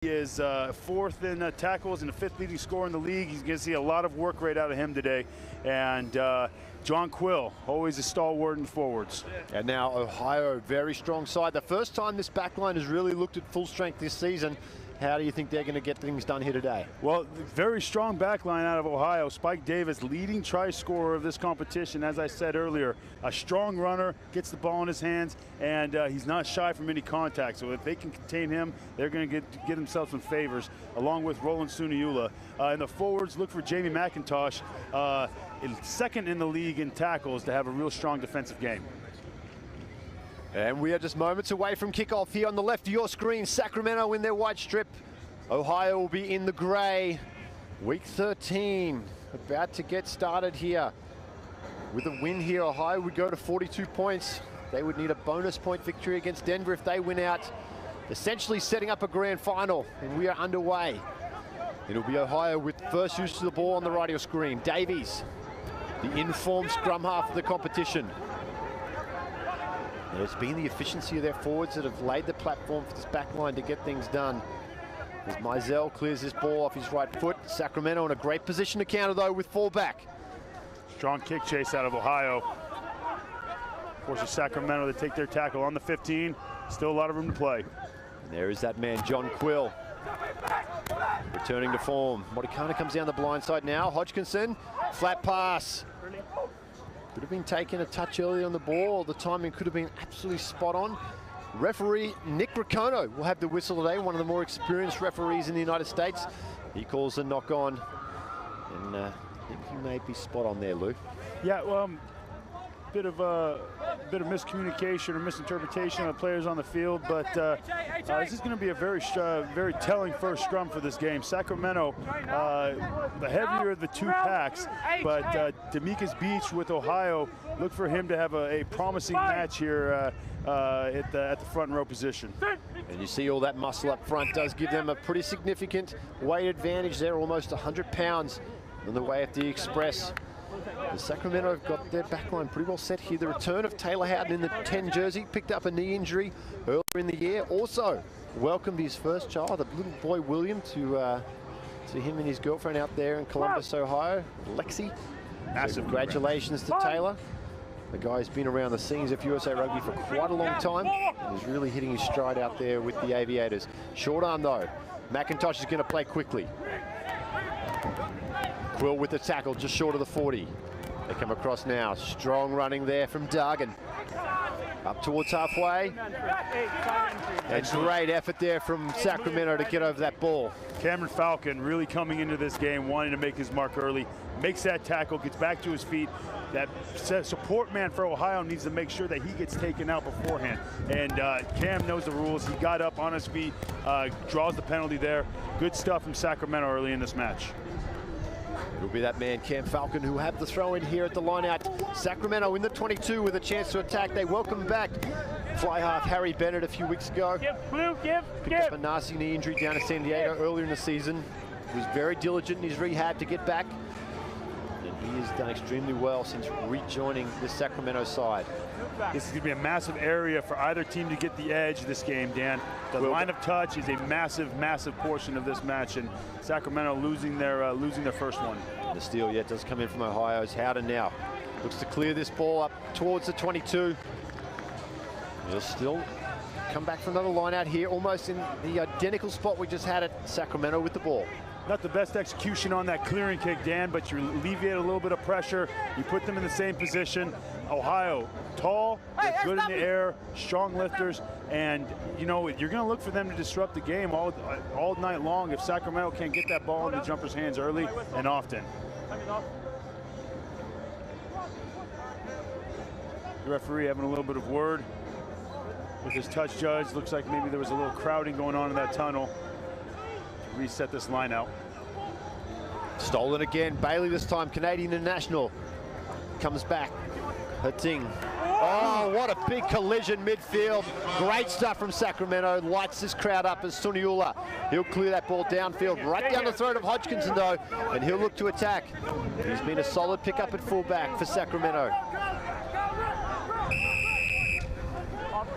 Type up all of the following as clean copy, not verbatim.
He is fourth in tackles and the fifth leading scorer in the league. He's going to see a lot of work rate out of him today. And John Quill, always a stalwart in forwards. And now Ohio, very strong side. The first time this backline has really looked at full strength this season. How do you think they're going to get things done here today? Well, very strong backline out of Ohio. Spike Davis, leading try scorer of this competition. As I said earlier, a strong runner, gets the ball in his hands, and he's not shy from any contact. So if they can contain him, they're going to get themselves some favors, along with Roland Suniula. In the forwards, look for Jamie McIntosh, second in the league in tackles, to have a real strong defensive game. And we are just moments away from kickoff here on the left of your screen. Sacramento in their white strip. Ohio will be in the gray. Week 13 about to get started here. With a win here, Ohio would go to 42 points. They would need a bonus point victory against Denver if they win out. Essentially setting up a grand final, and we are underway. It'll be Ohio with first use of the ball on the right of your screen. Davies, the informed scrum half of the competition. And it's been the efficiency of their forwards that have laid the platform for this back line to get things done. As Mizell clears this ball off his right foot. Sacramento in a great position to counter, though, with fullback. Strong kick chase out of Ohio. Forces Sacramento to take their tackle on the 15. Still a lot of room to play. And there is that man, John Quill, returning to form. Moticana comes down the blind side now. Hodgkinson, flat pass. Could have been taken a touch early on the ball. The timing could have been absolutely spot on. Referee Nick Riccono will have the whistle today, one of the more experienced referees in the United States. He calls the knock on. And I think he may be spot on there, Lou. Yeah, well, bit of miscommunication or misinterpretation of the players on the field, but this is going to be a very telling first scrum for this game. Sacramento, the heavier of the two packs, but Demekus Beach with Ohio, look for him to have a promising match here at the front row position. And you see all that muscle up front does give them a pretty significant weight advantage there, almost 100 pounds on the way at the Express. The Sacramento have got their backline pretty well set here. The return of Taylor Houghton in the 10 jersey, picked up a knee injury earlier in the year. Also welcomed his first child, a little boy William, to him and his girlfriend out there in Columbus, Ohio, Lexi. Massive congratulations to Taylor. The guy's been around the scenes of USA Rugby for quite a long time. He's really hitting his stride out there with the Aviators. Short arm though. McIntosh is going to play quickly. Quill with the tackle just short of the 40. They come across now. Strong running there from Dargan. Up towards halfway. And great effort there from Sacramento to get over that ball. Cameron Falcon really coming into this game, wanting to make his mark early. Makes that tackle, gets back to his feet. That support man for Ohio needs to make sure that he gets taken out beforehand. And Cam knows the rules. He got up on his feet, draws the penalty there. Good stuff from Sacramento early in this match. It'll be that man, Cam Falcon, who had the throw in here at the line out. Sacramento in the 22 with a chance to attack. They welcome back fly half Harry Bennett a few weeks ago. Picked up a nasty knee injury down in San Diego earlier in the season. He was very diligent in his rehab to get back. And he has done extremely well since rejoining the Sacramento side. This is going to be a massive area for either team to get the edge this game, Dan. The line of touch is a massive, massive portion of this match, and Sacramento losing their first one. And the steal yet does come in from Ohio's Howden now. Looks to clear this ball up towards the 22. He'll still come back for another line out here, almost in the identical spot we just had at Sacramento with the ball. Not the best execution on that clearing kick, Dan, but you alleviate a little bit of pressure. You put them in the same position. Ohio, tall, they're good in the air, strong lifters, and you know you're going to look for them to disrupt the game all night long if Sacramento can't get that ball in the jumper's hands early and often. The referee having a little bit of word with his touch judge. Looks like maybe there was a little crowding going on in that tunnel. Reset this line out. Stolen again. Bailey this time, Canadian international. Comes back. Hating. Oh, what a big collision midfield. Great stuff from Sacramento. Lights this crowd up as Suniula. He'll clear that ball downfield, right down the throat of Hodgkinson though, and he'll look to attack. He's been a solid pickup at fullback for Sacramento.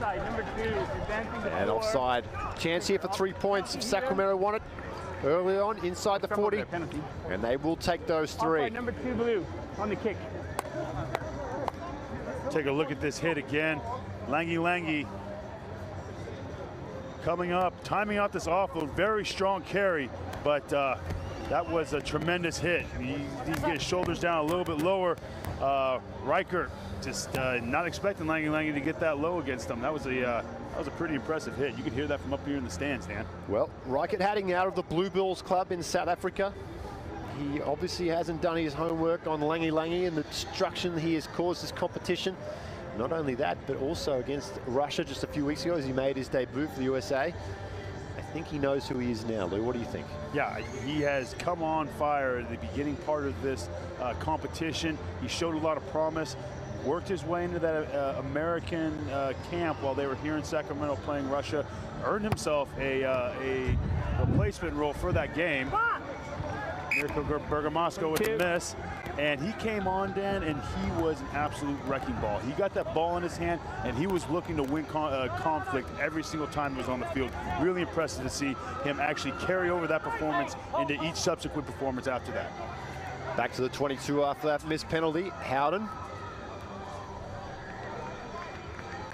Offside, number 2, advancing the And floor. offside. Chance here for 3 points if Sacramento want it early on inside the 40. Penalty. And they will take those 3. Offside, number 2, blue, on the kick. Take a look at this hit again. Langi coming up, timing out this offload. Very strong carry, but that was a tremendous hit. He needs to get his shoulders down a little bit lower. Reichert just not expecting Langi to get that low against him. That was a pretty impressive hit. You could hear that from up here in the stands, Dan. Well, Reichert heading out of the Blue Bills club in South Africa. He obviously hasn't done his homework on Langi and the destruction he has caused this competition. Not only that, but also against Russia just a few weeks ago as he made his debut for the USA. I think he knows who he is now. Lou, what do you think? Yeah, he has come on fire at the beginning part of this competition. He showed a lot of promise, worked his way into that American camp while they were here in Sacramento playing Russia, earned himself a replacement role for that game. Mirko Bergamasco with a miss, and he came on, Dan, and he was an absolute wrecking ball. He got that ball in his hand, and he was looking to win conflict every single time he was on the field. Really impressive to see him actually carry over that performance into each subsequent performance after that. Back to the 22 after that missed penalty. Howden.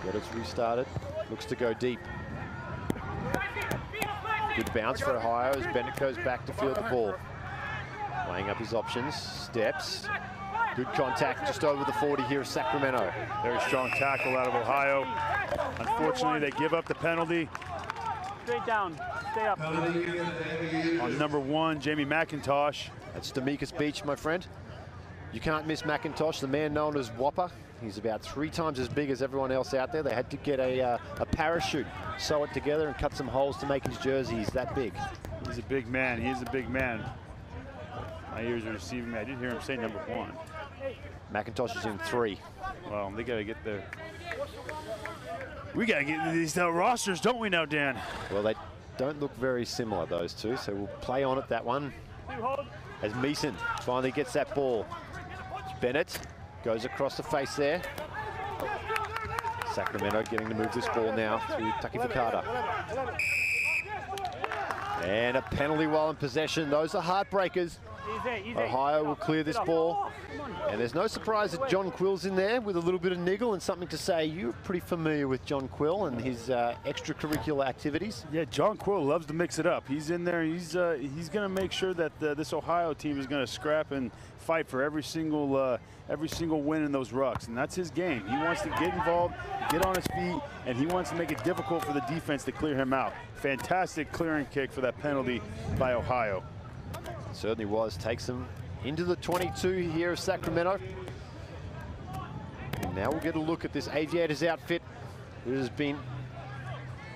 Get it restarted. Looks to go deep. Good bounce for Ohio as Bennett goes back to field the ball. Weighing up his options, steps. Good contact just over the 40 here of Sacramento. Very strong tackle out of Ohio. Unfortunately, they give up the penalty. Straight down, stay up. On number 1, Jamie McIntosh. That's Demekus Beach, my friend. You can't miss McIntosh, the man known as Whopper. He's about 3 times as big as everyone else out there. They had to get a parachute, sew it together and cut some holes to make his jersey. He's that big. He's a big man. He is a big man. My ears are receiving me. I did hear him say number 1. McIntosh is in 3. Well, they got to get there. We got to get these rosters, don't we now, Dan? Well, they don't look very similar, those two, so we'll play on it, that one. As Meeson finally gets that ball. Bennett goes across the face there. Sacramento getting to move this ball now through Taki Fakata. And a penalty while in possession. Those are heartbreakers. Ohio will clear this ball. And there's no surprise that John Quill's in there with a little bit of niggle and something to say. You're pretty familiar with John Quill and his extracurricular activities. Yeah, John Quill loves to mix it up. He's in there. He's going to make sure that this Ohio team is going to scrap and fight for every single win in those rucks, and that's his game. He wants to get involved, get on his feet, and he wants to make it difficult for the defense to clear him out. Fantastic clearing kick for that penalty by Ohio. Certainly was. Takes them into the 22 here of Sacramento. And now we'll get a look at this Aviators outfit. It has been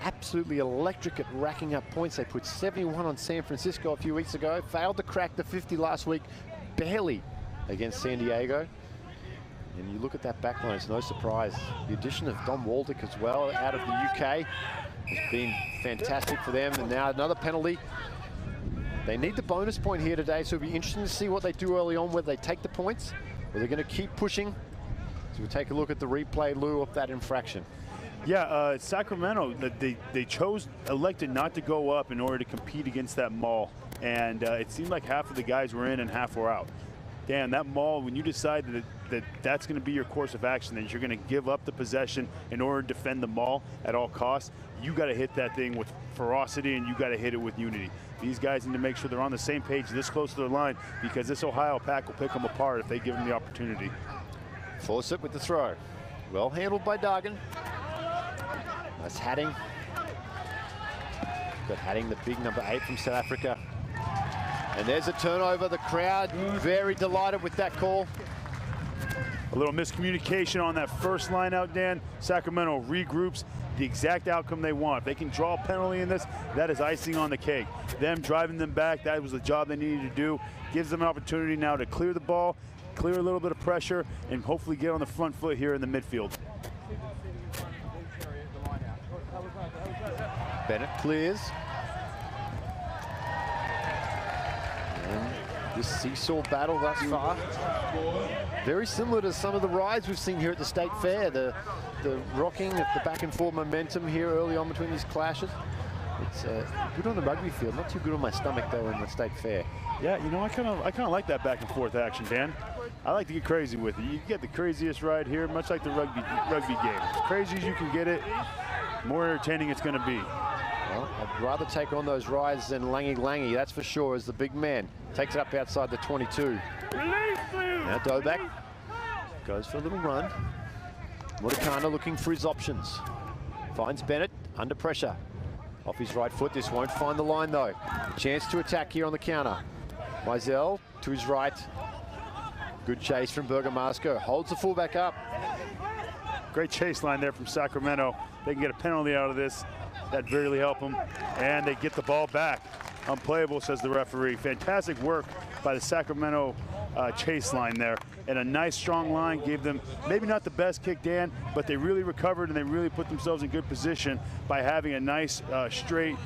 absolutely electric at racking up points. They put 71 on San Francisco a few weeks ago. Failed to crack the 50 last week, barely against San Diego. And you look at that back line, it's no surprise. The addition of Dom Waldick as well out of the UK has been fantastic for them. And now another penalty. They need the bonus point here today, so it'll be interesting to see what they do early on, whether they take the points or they're going to keep pushing. So we'll take a look at the replay, Lou, of that infraction. Yeah, Sacramento, they elected not to go up in order to compete against that maul. And it seemed like half of the guys were in and half were out. Dan, that maul, when you decide that's going to be your course of action, that you're going to give up the possession in order to defend the maul at all costs, you got to hit that thing with ferocity and you got to hit it with unity. These guys need to make sure they're on the same page this close to their line, because this Ohio pack will pick them apart if they give them the opportunity. Fawcett with the throw. Well handled by Dargan. Nice Hadding. Got Hadding, the big number 8 from South Africa. And there's a turnover. The crowd very delighted with that call. A little miscommunication on that first line out, Dan. Sacramento regroups the exact outcome they want. If they can draw a penalty in this, that is icing on the cake. Them driving them back, that was the job they needed to do. Gives them an opportunity now to clear the ball, clear a little bit of pressure, and hopefully get on the front foot here in the midfield. Bennett clears. And this seesaw battle thus far, very similar to some of the rides we've seen here at the State Fair. The the rocking, of the back and forth momentum here early on between these clashes. It's good on the rugby field, not too good on my stomach though in the state fair. Yeah, you know, I kind of like that back and forth action, Dan. I like to get crazy with it. You get the craziest ride here, much like the rugby game. As crazy as you can get it, more entertaining it's going to be. Well, I'd rather take on those rides than Langy, that's for sure, as the big man takes it up outside the 22. Now Doback goes for a little run. Mutakana looking for his options. Finds Bennett under pressure. Off his right foot, this won't find the line though. Chance to attack here on the counter. Mizell to his right. Good chase from Bergamasco, holds the fullback up. Great chase line there from Sacramento. They can get a penalty out of this. That'd really help them. And they get the ball back. Unplayable, says the referee. Fantastic work by the Sacramento chase line there. And a nice strong line gave them maybe not the best kick, Dan, but they really recovered and they really put themselves in good position by having a nice, straight,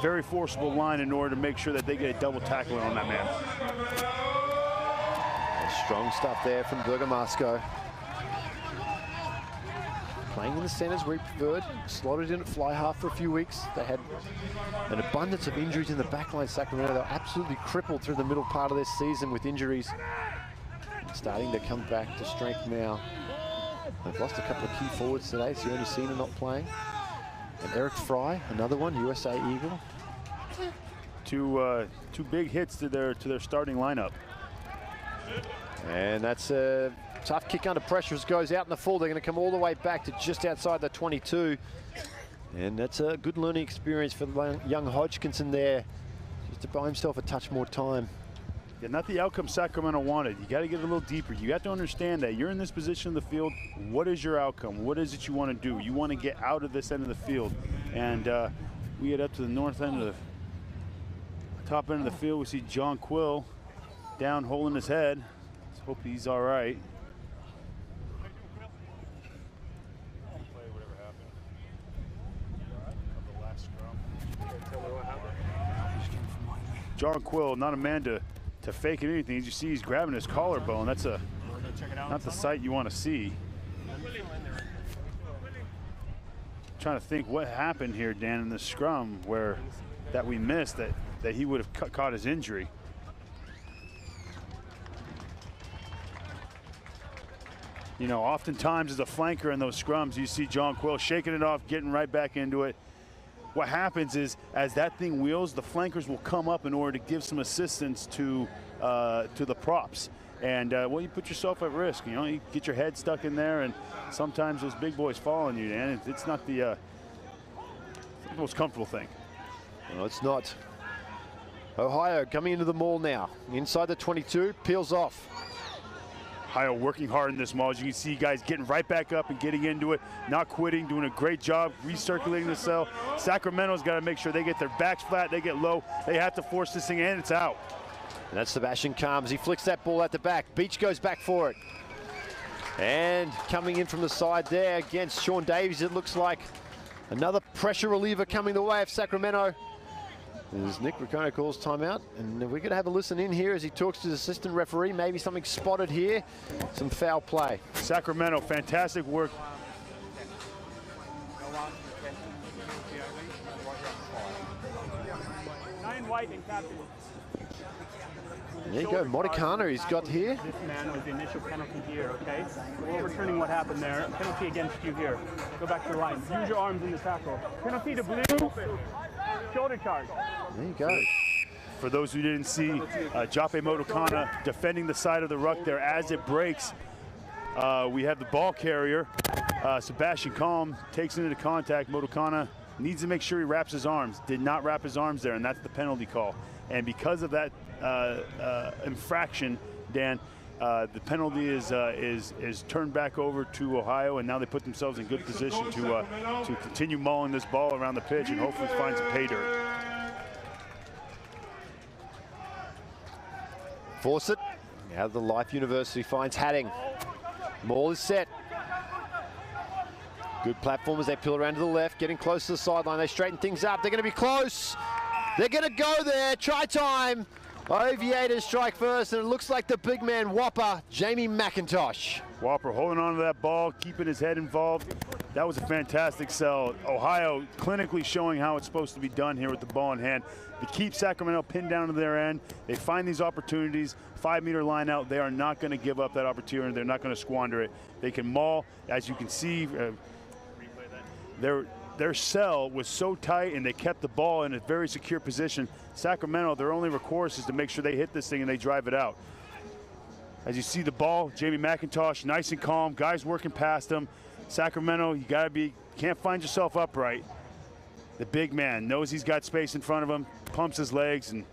very forcible line in order to make sure that they get a double tackle on that man. Strong stuff there from Bergamasco. Playing in the centres where he preferred, slotted in at fly half for a few weeks. They had an abundance of injuries in the backline. Sacramento, they were absolutely crippled through the middle part of this season with injuries. Starting to come back to strength now. They've lost a couple of key forwards today. Sione Sina not playing. And Eric Fry, another one, USA Eagle. Two big hits to their starting lineup. And that's a tough kick under pressure as goes out in the full. They're going to come all the way back to just outside the 22. And that's a good learning experience for young Hodgkinson there, just to buy himself a touch more time. Yeah, not the outcome Sacramento wanted. You got to get a little deeper. You have to understand that you're in this position of the field. What is your outcome? What is it you want to do? You want to get out of this end of the field. And we get up to the north end of the top end of the field. We see John Quill down holding his head. Let's hope he's all right. John Quill, not a man to fake anything. As you see, he's grabbing his collarbone. That's not the sight you want to see. Trying to think what happened here, Dan, in the scrum that we missed that he would have caught his injury. You know, oftentimes as a flanker in those scrums, you see John Quill shaking it off, getting right back into it. What happens is, as that thing wheels, the flankers will come up in order to give some assistance to the props. And, well, you put yourself at risk. You know, you get your head stuck in there, and sometimes those big boys fall on you, Dan. It's not the most comfortable thing. No, it's not. Ohio coming into the maul now. Inside the 22, peels off. Ohio working hard in this maul. As you can see, guys getting right back up and getting into it, not quitting, doing a great job recirculating the cell. Sacramento's got to make sure they get their backs flat, they get low. They have to force this thing in, it's out. And that's Sebastian Calms. He flicks that ball at the back. Beach goes back for it. And coming in from the side there against Sean Davies, it looks like another pressure reliever coming the way of Sacramento. As Nick Riccono calls timeout, and we're going to have a listen in here as he talks to the assistant referee. Maybe something spotted here, some foul play. Sacramento, fantastic work. White and captain. There you go, Mutakana he's got here. This man was the initial penalty here, okay? We're overturning what happened there. Penalty against you here. Go back to the line. Use your arms in the tackle. Penalty to blue. Shoulder charge. There you go. For those who didn't see, Jape Mutakana defending the side of the ruck there as it breaks. We have the ball carrier. Sebastian Calm takes it into contact. Mutakana needs to make sure he wraps his arms. Did not wrap his arms there, and that's the penalty call. And because of that infraction, Dan, the penalty is turned back over to Ohio, and now they put themselves in good position to continue mauling this ball around the pitch and hopefully find some pay dirt. Fawcett, now the Life University finds Hatting. Maul is set. Good platform as they peel around to the left, getting close to the sideline. They straighten things up. They're going to be close. They're going to go there. Try time. Aviators strike first, and it looks like the big man Whopper, Jamie McIntosh. Whopper holding on to that ball, keeping his head involved. That was a fantastic sell. Ohio clinically showing how it's supposed to be done here with the ball in hand. They keep Sacramento pinned down to their end. They find these opportunities, 5-meter line out. They are not going to give up that opportunity. They're not going to squander it. They can maul, as you can see. Their cell was so tight, and they kept the ball in a very secure position. Sacramento, their only recourse is to make sure they hit this thing and they drive it out. As you see the ball, Jamie McIntosh, nice and calm. Guys working past him. Sacramento, can't find yourself upright. The big man knows he's got space in front of him, pumps his legs, and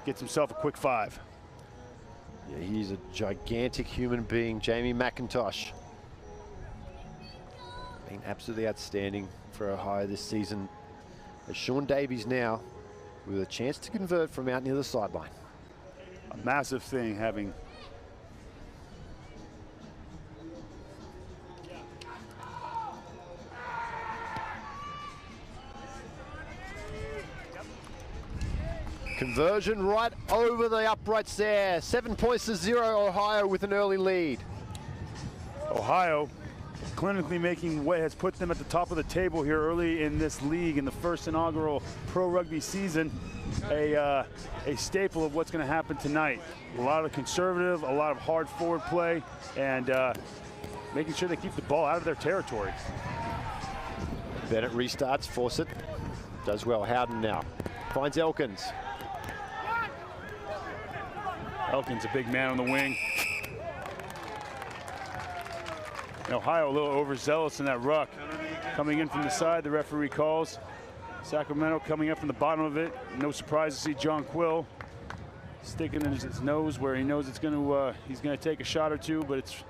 gets himself a quick 5. Yeah, he's a gigantic human being, Jamie McIntosh. Been absolutely outstanding for Ohio this season. As Sean Davies now with a chance to convert from out near the sideline. A massive thing having conversion right over the uprights there. 7 points to 0, Ohio with an early lead. Ohio clinically making way has put them at the top of the table here early in this league in the first inaugural pro rugby season. A staple of what's going to happen tonight. A lot of conservative, a lot of hard forward play, and making sure they keep the ball out of their territory. Bennett restarts, Fawcett does well. Howden now finds Elkins. Elkins, a big man on the wing. And Ohio a little overzealous in that ruck. Coming in from the side, the referee calls. Sacramento coming up from the bottom of it. No surprise to see John Quill sticking in his nose where he knows it's going to he's going to take a shot or two, but it's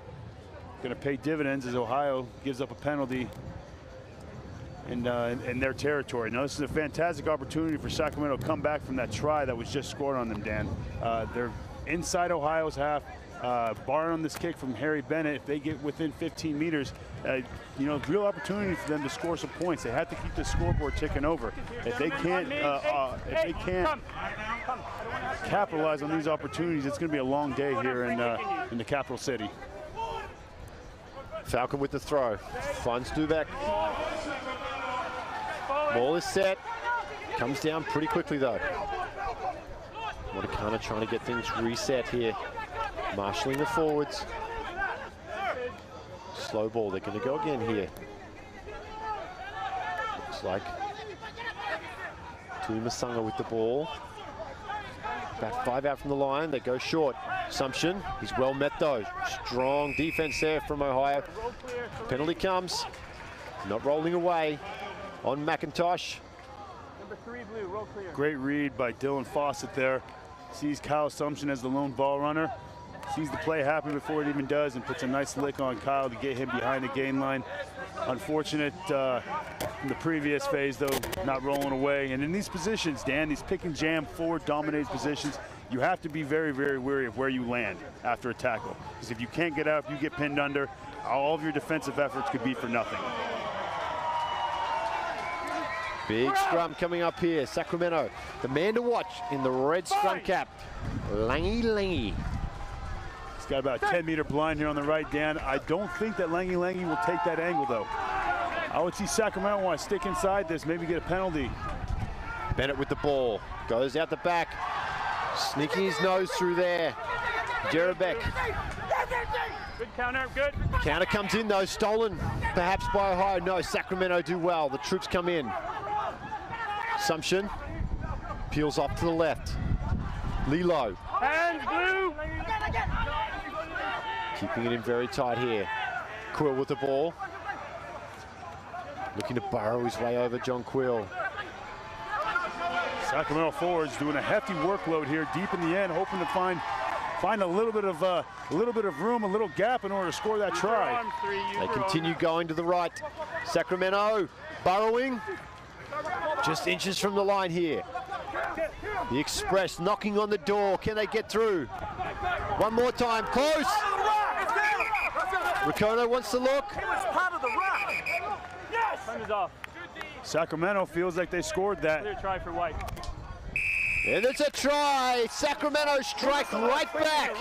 going to pay dividends as Ohio gives up a penalty in their territory. Now this is a fantastic opportunity for Sacramento to come back from that try that was just scored on them, Dan. They're inside Ohio's half. Barring on this kick from Harry Bennett, if they get within 15 meters, you know, real opportunity for them to score some points. They have to keep the scoreboard ticking over. If they can't capitalize on these opportunities, it's going to be a long day here in the capital city. Falcon with the throw, finds Dubek. Ball is set, comes down pretty quickly though. Montecano trying to get things reset here. Marshalling the forwards. Slow ball, they're going to go again here. Looks like Tuimasanga with the ball. About 5 out from the line, they go short. Assumption, he's well met though. Strong defense there from Ohio. Penalty comes, not rolling away on McIntosh. Number 3 blue, roll clear. Great read by Dylan Fawcett there. Sees Kyle Assumption as the lone ball runner. Sees the play happen before it even does and puts a nice lick on Kyle to get him behind the gain line. Unfortunate in the previous phase though, not rolling away. And in these positions, Dan, these pick and jam forward dominated positions, you have to be very, very wary of where you land after a tackle. Because if you can't get out, if you get pinned under, all of your defensive efforts could be for nothing. Big scrum coming up here. Sacramento, the man to watch in the red scrum cap, Langy. He's got about a 10-meter blind here on the right, Dan. I don't think that Langy will take that angle, though. I would see Sacramento want to stick inside this, maybe get a penalty. Bennett with the ball, goes out the back, sneaking his nose through there. Jerebeck. Good counter, good. Counter comes in though, stolen perhaps by Ohio. No, Sacramento do well. The troops come in. Assumption peels off to the left. Lilo. Hands blue. Keeping it in very tight here. Quill with the ball. Looking to burrow his way over John Quill. Sacramento forwards doing a hefty workload here deep in the end, hoping to find a little bit of room, a little gap in order to score that try. They continue going to the right. Sacramento burrowing just inches from the line here. The Express knocking on the door. Can they get through? One more time, close. Ricono wants to look. Time is off. Sacramento feels like they scored that. Clear try for White. And it's a try. Sacramento strike right back. Don't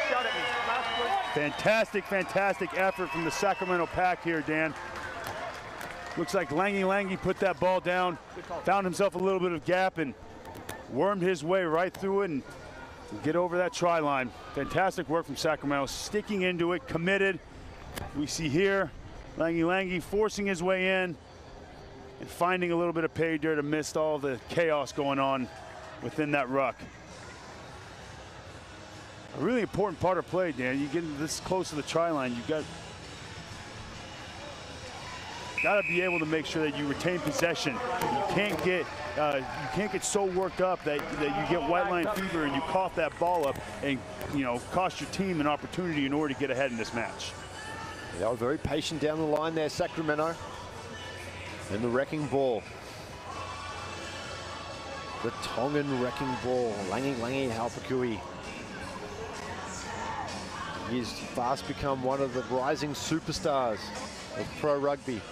shout at me. Last word. Fantastic, fantastic effort from the Sacramento pack here, Dan. Looks like Langy put that ball down, found himself a little bit of gap and wormed his way right through it and get over that try line. Fantastic work from Sacramento, sticking into it, committed. We see here Langy forcing his way in and finding a little bit of pay dirt amidst all the chaos going on within that ruck. A really important part of play, Dan. You get this close to the try line, you've got to be able to make sure that you retain possession. You can't get so worked up that you get white line fever and you cough that ball up and cost your team an opportunity in order to get ahead in this match. They were very patient down the line there, Sacramento. And the wrecking ball. The Tongan wrecking ball. Langy Halpakui. He's fast become one of the rising superstars of pro rugby.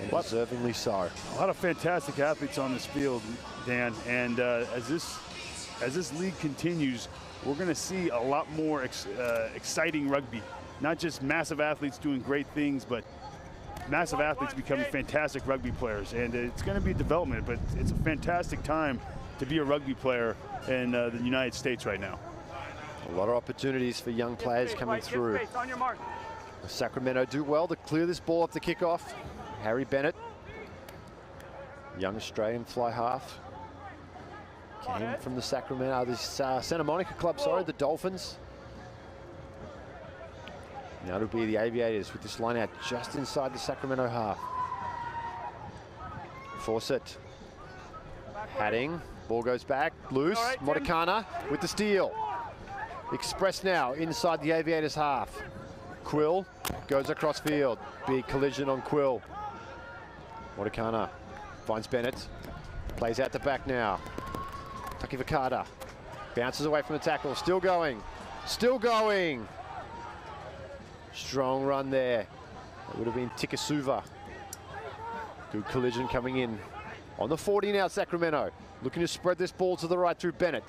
And deservingly so. A lot of fantastic athletes on this field, Dan, and as this league continues, we're going to see a lot more exciting rugby. Not just massive athletes doing great things, but massive athletes becoming fantastic rugby players. And it's going to be development, but it's a fantastic time to be a rugby player in the United States right now. A lot of opportunities for young players coming through. Sacramento do well to clear this ball off the kickoff. Harry Bennett, young Australian fly half, came from the Santa Monica club, sorry, the Dolphins. Now it'll be the Aviators with this line out just inside the Sacramento half. Fawcett, Hadding, ball goes back, loose, Modicana with the steal. Express now inside the Aviators half. Quill goes across field, big collision on Quill. Modicana finds Bennett, plays out the back now. Taki Vakata bounces away from the tackle, still going. Strong run there. That would have been Tikasuva. Good collision coming in. On the 40 now, Sacramento. Looking to spread this ball to the right through Bennett.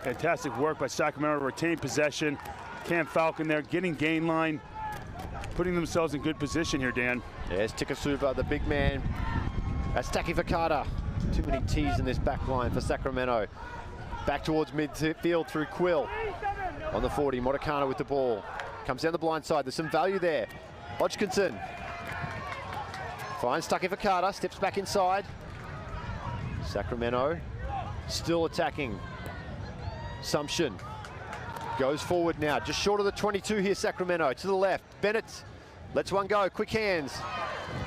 Fantastic work by Sacramento to retain possession. Cam Falcon there getting gain line, putting themselves in good position here, Dan. There's Tikasuva, the big man. That's Taki Vakata. Too many T's in this back line for Sacramento. Back towards midfield through Quill. On the 40, Modicana with the ball. Comes down the blind side, there's some value there. Hodgkinson finds Taki Vakata, steps back inside. Sacramento still attacking. Sumption goes forward now, just short of the 22 here, Sacramento. To the left, Bennett lets one go, quick hands.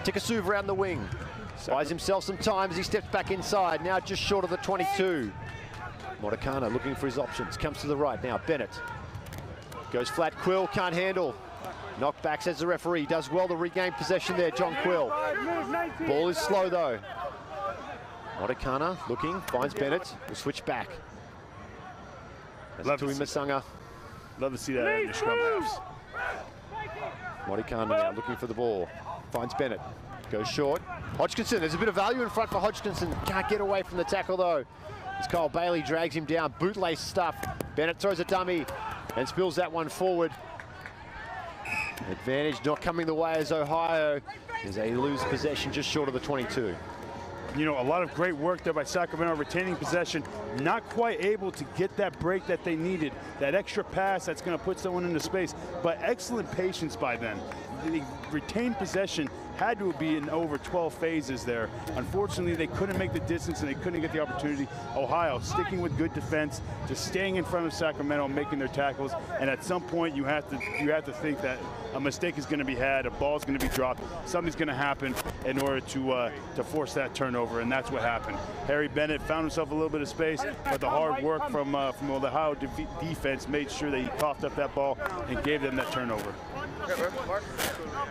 Tikasuva around the wing. Buys himself some time as he steps back inside, now just short of the 22. Modicana looking for his options, comes to the right now, Bennett. Goes flat, Quill can't handle. Knockback, says the referee, does well to regain possession there, John Quill. Ball is slow though. Modicana looking, finds Bennett, will switch back. That's Tui Masanga. Love to see that in the scrum halves. Modicana now looking for the ball. Finds Bennett. Goes short. Hodgkinson, there's a bit of value in front for Hodgkinson. Can't get away from the tackle though. As Kyle Bailey drags him down. Bootlace stuff. Bennett throws a dummy and spills that one forward. Advantage not coming the way as Ohio as they lose possession just short of the 22. A lot of great work there by Sacramento, retaining possession, not quite able to get that break that they needed, that extra pass that's going to put someone into space, but excellent patience by them. They retained possession, had to be in over 12 phases there. Unfortunately, they couldn't make the distance and they couldn't get the opportunity. Ohio sticking with good defense, just staying in front of Sacramento, making their tackles, and at some point you have to think that a mistake is going to be had, a ball's going to be dropped, something's going to happen in order to force that turnover, and that's what happened. Harry Bennett found himself a little bit of space, but the hard work from the Ohio defense made sure that he coughed up that ball and gave them that turnover.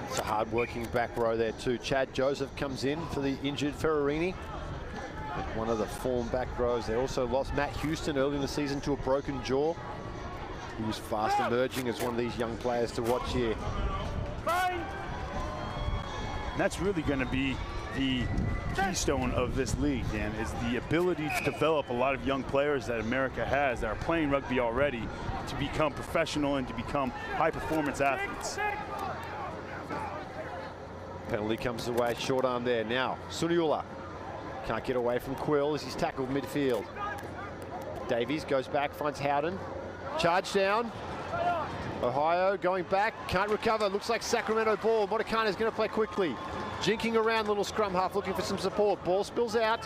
It's a hard-working back row there too. Chad Joseph comes in for the injured Ferrarini. One of the form back rows. They also lost Matt Houston early in the season to a broken jaw. He was fast emerging as one of these young players to watch here. And that's really going to be the keystone of this league, Dan, is the ability to develop a lot of young players that America has that are playing rugby already to become professional and to become high-performance athletes. Penalty comes away, short arm there. Now, Suniula can't get away from Quill as he's tackled midfield. Davies goes back, finds Howden. Charge down. Ohio going back, can't recover. Looks like Sacramento ball. Motikana is going to play quickly. Jinking around, little scrum half looking for some support. Ball spills out.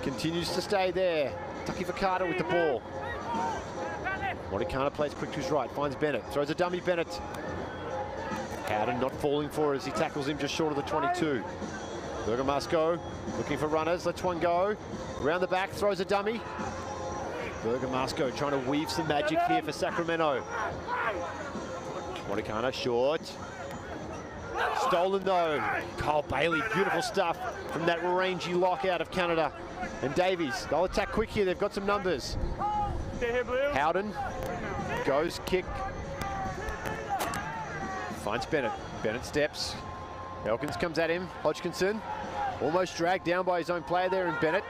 Continues to stay there. Tucky Vakata with the ball. Motikana plays quick to his right, finds Bennett. Throws a dummy, Bennett. Howden not falling for it as he tackles him just short of the 22. Bergamasco looking for runners, lets one go. Around the back, throws a dummy. Bergamasco trying to weave some magic here for Sacramento. Motikana short. Stolen though. Kyle Bailey, beautiful stuff from that rangy lock out of Canada. And Davies, they'll attack quick here, they've got some numbers. Howden goes, kick. Finds Bennett. Bennett steps. Elkins comes at him. Hodgkinson almost dragged down by his own player there, and Bennett.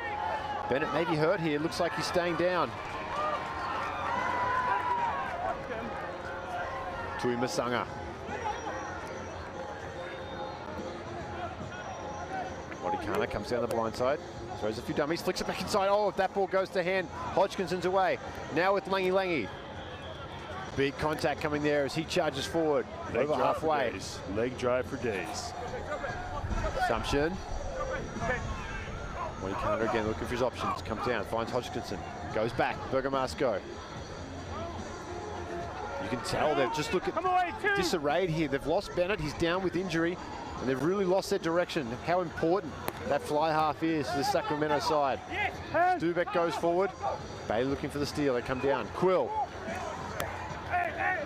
Bennett may be hurt here. Looks like he's staying down. Tui Masanga. Motikana comes down the blind side. Throws a few dummies, flicks it back inside. Oh, if that ball goes to hand, Hodgkinson's away. Now with Langi Langi. Big contact coming there as he charges forward. Leg over halfway. Leg drive for days. Assumption. Motikana again looking for his options. Comes down, finds Hodgkinson. Goes back, Bergamasco. You can tell they've just look at disarrayed here. They've lost Bennett, he's down with injury, and they've really lost their direction. How important that fly half is to the Sacramento side. Stubeck goes forward. Bailey looking for the steal, they come down. Quill.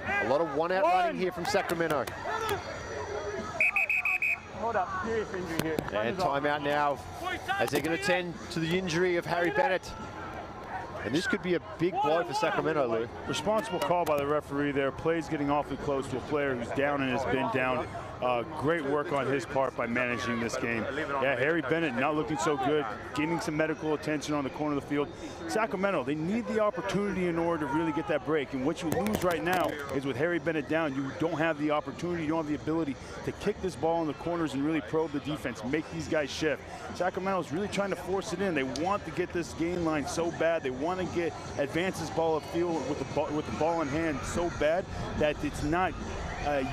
A lot of one-out running here from Sacramento. Hold up, serious injury here. And timeout now as they're going to tend to the injury of Harry Bennett. And this could be a big blow for Sacramento, Lou. Responsible call by the referee there. Plays getting awfully close to a player who's down and has been down. Great work on his part by managing this game. Yeah, Harry Bennett not looking so good, getting some medical attention on the corner of the field. Sacramento, they need the opportunity in order to really get that break. And what you lose right now is with Harry Bennett down, you don't have the opportunity, you don't have the ability to kick this ball in the corners and really probe the defense, make these guys shift. Sacramento's really trying to force it in. They want to get this gain line so bad. They want to advance this ball upfield with the ball in hand so bad that it's not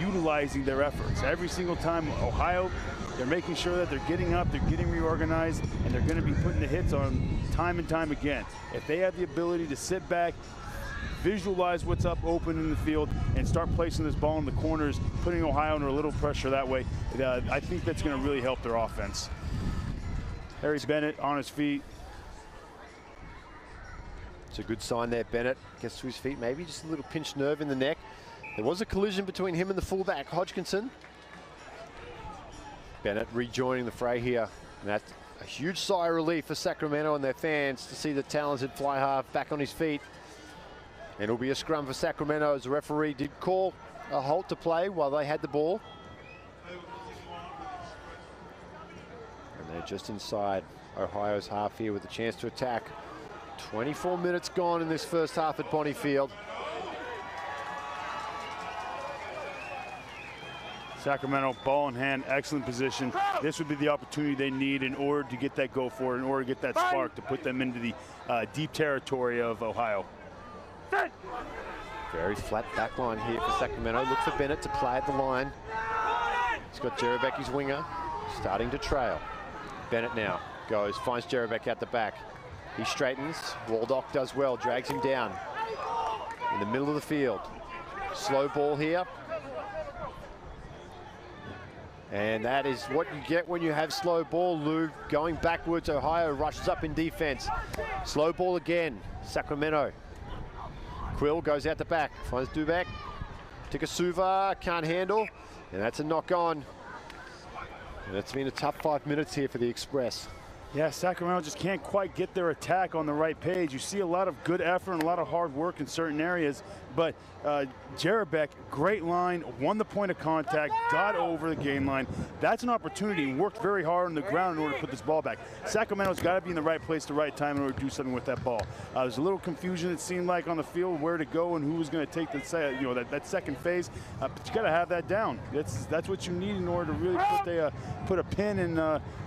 utilizing their efforts. Every single time Ohio, they're making sure that they're getting up, they're getting reorganized, and they're going to be putting the hits on time and time again. If they have the ability to sit back, visualize what's up open in the field, and start placing this ball in the corners, putting Ohio under a little pressure that way, I think that's going to really help their offense. Harry Bennett on his feet. It's a good sign there. Bennett gets to his feet, maybe just a little pinched nerve in the neck. There was a collision between him and the fullback, Hodgkinson. Bennett rejoining the fray here. And that's a huge sigh of relief for Sacramento and their fans to see the talented fly half back on his feet. And it'll be a scrum for Sacramento as the referee did call a halt to play while they had the ball. And they're just inside Ohio's half here with a chance to attack. 24 minutes gone in this first half at Bonniefield. Sacramento, ball in hand, excellent position. This would be the opportunity they need in order to get that go forward, in order to get that spark, to put them into the deep territory of Ohio. Very flat back line here for Sacramento. Look for Bennett to play at the line. He's got Jerebecki's winger starting to trail. Bennett now goes, finds Jerebek out the back. He straightens, Waldock does well, drags him down in the middle of the field. Slow ball here. And that is what you get when you have slow ball, Lou. Going backwards, Ohio rushes up in defense. Slow ball again, Sacramento. Quill goes out the back, finds Dubak. Tikasuva can't handle, and that's a knock on. And it's been a tough 5 minutes here for the Express. Yeah, Sacramento just can't quite get their attack on the right page. You see a lot of good effort and a lot of hard work in certain areas, but Jarabek, great line, won the point of contact, got over the game line. That's an opportunity, and worked very hard on the ground in order to put this ball back. Sacramento's got to be in the right place at the right time in order to do something with that ball. There's a little confusion, it seemed like, on the field, where to go and who was going to take the, that second phase. But you got to have that down. That's what you need in order to really put a pin in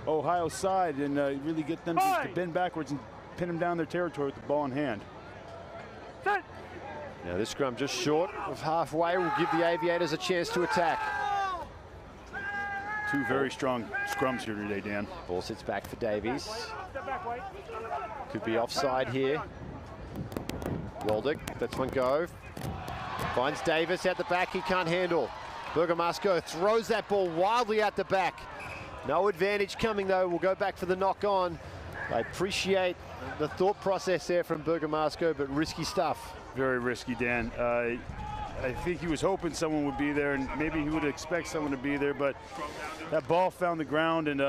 Ohio's side and really get them to bend backwards and pin them down their territory with the ball in hand. Now this scrum just short of halfway will give the Aviators a chance to attack. Two very strong scrums here today, Dan. Ball sits back for Davies. Could be offside here. Waldick lets one go. Finds Davis at the back, he can't handle. Bergamasco throws that ball wildly at the back. No advantage coming though, we'll go back for the knock on. I appreciate the thought process there from Bergamasco, but risky stuff. Very risky, Dan. I think he was hoping someone would be there, and maybe he would expect someone to be there, but that ball found the ground, and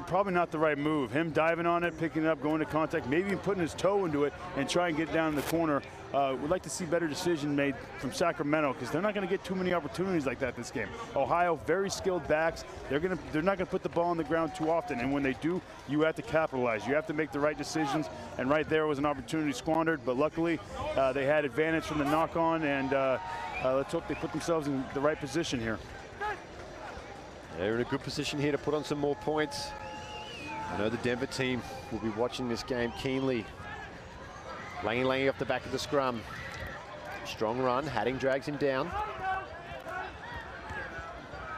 probably not the right move. Him diving on it, picking it up, going to contact, maybe even putting his toe into it and try and get down in the corner. We'd like to see better decision made from Sacramento, because they're not going to get too many opportunities like that this game. Ohio, very skilled backs. They're not going to put the ball on the ground too often, and when they do, you have to capitalize. You have to make the right decisions, and right there was an opportunity squandered, but luckily they had advantage from the knock-on, and let's hope they put themselves in the right position here. They're in a good position here to put on some more points. I know the Denver team will be watching this game keenly. Langy off the back of the scrum. Strong run, Hadding drags him down.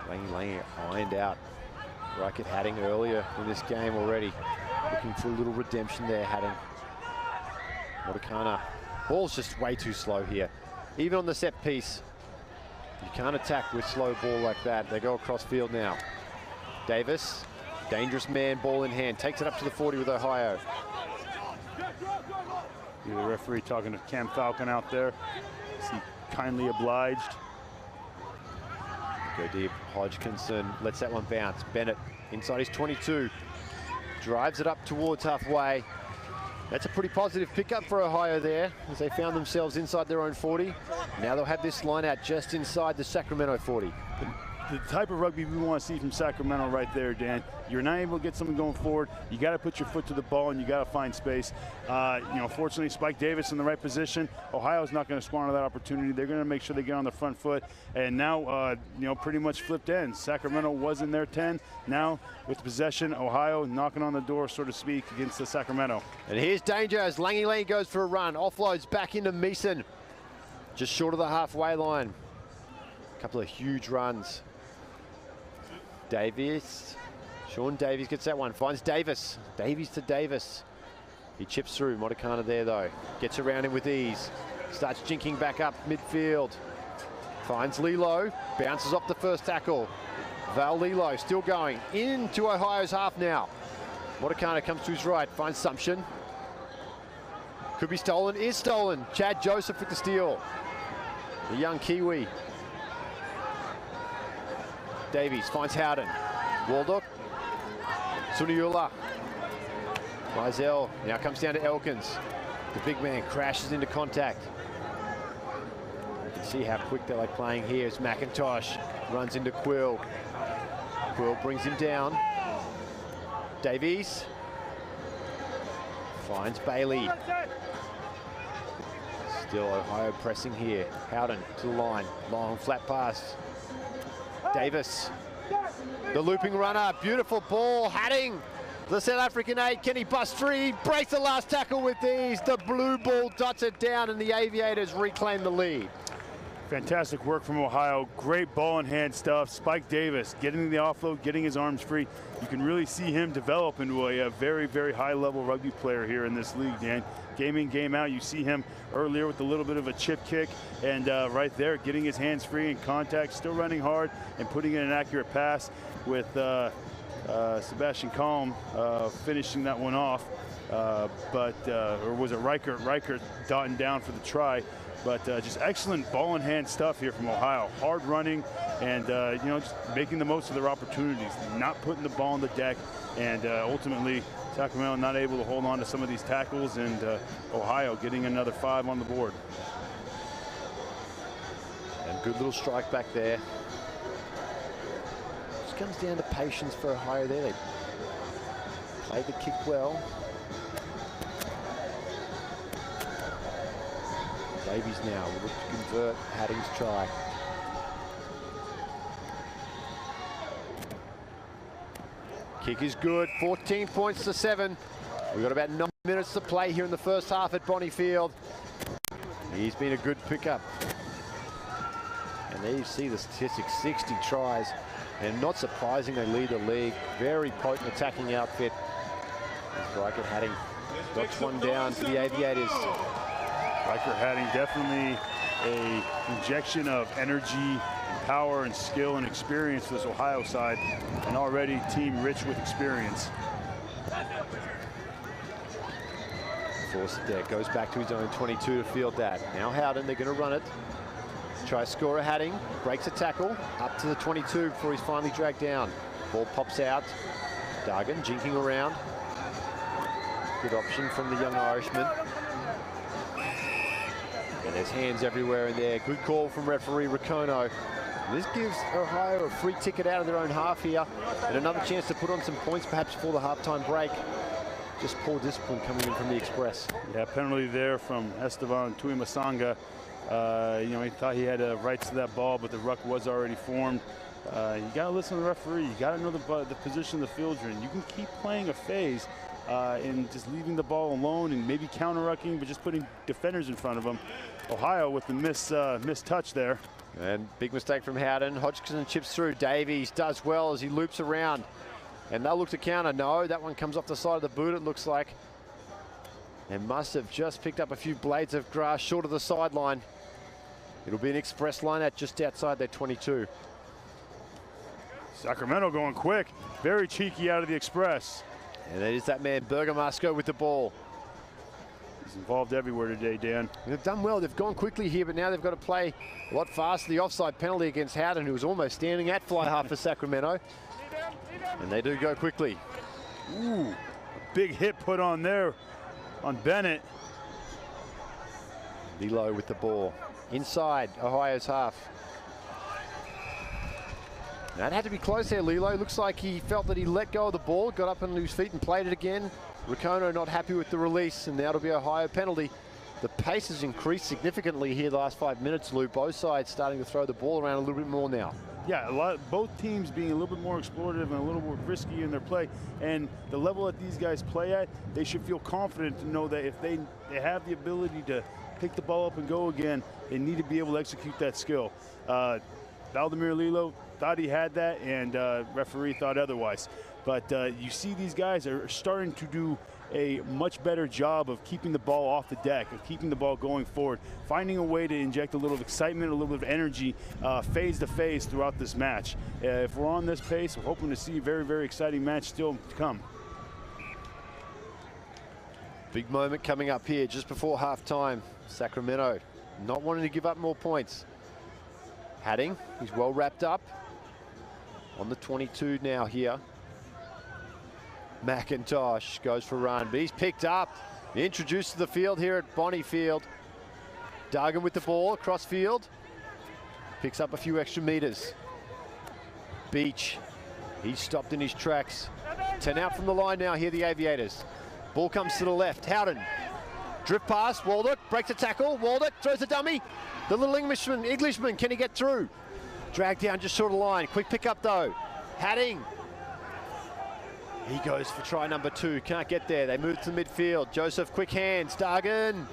Langy ironed out Racket Hadding earlier in this game already. Looking for a little redemption there, Hadding. Motakana. Ball's just way too slow here. Even on the set piece, you can't attack with slow ball like that. They go across field now. Davis, dangerous man, ball in hand, takes it up to the 40 with Ohio. The referee talking to Cam Falcon out there. Is he kindly obliged? Go deep, Hodgkinson lets that one bounce. Bennett inside his 22, drives it up towards halfway. That's a pretty positive pickup for Ohio there, as they found themselves inside their own 40. Now they'll have this line out just inside the Sacramento 40. The type of rugby we want to see from Sacramento right there, Dan. You're not able to get something going forward. You got to put your foot to the ball, and you got to find space. Fortunately, Spike Davis in the right position. Ohio's not going to squander that opportunity. They're going to make sure they get on the front foot. And now, pretty much flipped ends. Sacramento was in their 10. Now, with possession, Ohio knocking on the door, so to speak, against the Sacramento. And here's danger as Langy goes for a run. Offloads back into Meeson. Just short of the halfway line. A couple of huge runs. Davies, Sean Davies gets that one, finds Davis. Davies to Davis. He chips through, Motakana there though. Gets around him with ease. Starts jinking back up midfield. Finds Lilo, bounces off the first tackle. Val Lilo still going into Ohio's half now. Motakana comes to his right, finds Sumption. Could be stolen, is stolen. Chad Joseph with the steal. The young Kiwi. Davies finds Howden. Waldock. Suniula. Mizell now comes down to Elkins. The big man crashes into contact. You can see how quick they like playing here as McIntosh runs into Quill. Quill brings him down. Davies finds Bailey. Still Ohio pressing here. Howden to the line. Long flat pass. Davis, the looping runner, beautiful ball, Hadding, the South African 8, can he bust free? Breaks the last tackle with ease, the blue ball dots it down and the Aviators reclaim the lead. Fantastic work from Ohio, great ball in hand stuff. Spike Davis getting the offload, getting his arms free. You can really see him develop into a very, very high level rugby player here in this league, Dan. Game in, game out, you see him earlier with a little bit of a chip kick, and right there getting his hands free in contact, still running hard and putting in an accurate pass with Sebastian Calm finishing that one off. Or was it Reichert? Reichert dotting down for the try. But just excellent ball in hand stuff here from Ohio. Hard running and, just making the most of their opportunities, not putting the ball on the deck, and ultimately Sacramento not able to hold on to some of these tackles, and Ohio getting another 5 on the board. And good little strike back there. Just comes down to patience for Ohio there. They played the kick well. Davies now will look to convert Hadding's try. Kick is good, 14 points to 7. We've got about 9 minutes to play here in the first half at Bonnie Field. He's been a good pickup. And there you see the statistics, 60 tries. And not surprising, they lead the league. Very potent attacking outfit. Riker Hadding knocks one down for the Aviators. Riker Hadding definitely a injection of energy and power and skill and experience for this Ohio side, and already team rich with experience. Force it there, goes back to his own 22 to field that. Now Howden, they're going to run it. Try scorer Hadding, breaks a tackle, up to the 22 before he's finally dragged down. Ball pops out. Dargan jinking around. Good option from the young Irishman. And there's hands everywhere in there. Good call from referee Rakono. This gives Ohio a free ticket out of their own half here, and another chance to put on some points perhaps before the halftime break. Just poor discipline coming in from the Express. Yeah, penalty there from Esteban Tuimasanga. You know, he thought he had rights to that ball, but the ruck was already formed. You got to listen to the referee. You got to know the position the field you're in. You can keep playing a phase and just leaving the ball alone and maybe counter-rucking, but just putting defenders in front of them. Ohio with the missed touch there. And big mistake from Howden. Hodgkinson chips through. Davies does well as he loops around. And they'll look to counter. No, that one comes off the side of the boot, it looks like. And must have just picked up a few blades of grass short of the sideline. It'll be an Express line out just outside their 22. Sacramento going quick. Very cheeky out of the Express. And it is that man, Bergamasco, with the ball. He's involved everywhere today, Dan. They've done well. They've gone quickly here, but now they've got to play a lot faster. The offside penalty against Howden, who was almost standing at fly half for Sacramento. And they do go quickly. Ooh, big hit put on there on Bennett. Lilo with the ball. Inside Ohio's half. That had to be close there, Lilo. Looks like he felt that he let go of the ball, got up on his feet and played it again. Rakono not happy with the release, and now it'll be a Ohio penalty. The pace has increased significantly here the last 5 minutes, Lou. Both sides starting to throw the ball around a little bit more now. Yeah, both teams being a little bit more explorative and a little more risky in their play. And the level that these guys play at, they should feel confident to know that if they have the ability to pick the ball up and go again, they need to be able to execute that skill. Valdemir Lilo thought he had that, and referee thought otherwise. But you see these guys are starting to do a much better job of keeping the ball off the deck, of keeping the ball going forward, finding a way to inject a little of excitement, a little bit of energy, phase to phase throughout this match. If we're on this pace, we're hoping to see a very, very exciting match still to come. Big moment coming up here just before halftime. Sacramento not wanting to give up more points. Hadding, he's well wrapped up. On the 22 now here. McIntosh goes for a run, but he's picked up. Introduced to the field here at Bonnie Field. Dargan with the ball across field. Picks up a few extra meters. Beach, he's stopped in his tracks. 10 out from the line now here, the Aviators. Ball comes to the left, Howden. Drift pass, Waldock breaks a tackle. Waldock throws a dummy. The little Englishman, can he get through? Dragged down just short of the line. Quick pick up though. Hadding. He goes for try number 2. Can't get there. They move to the midfield. Joseph, quick hands. Dargan.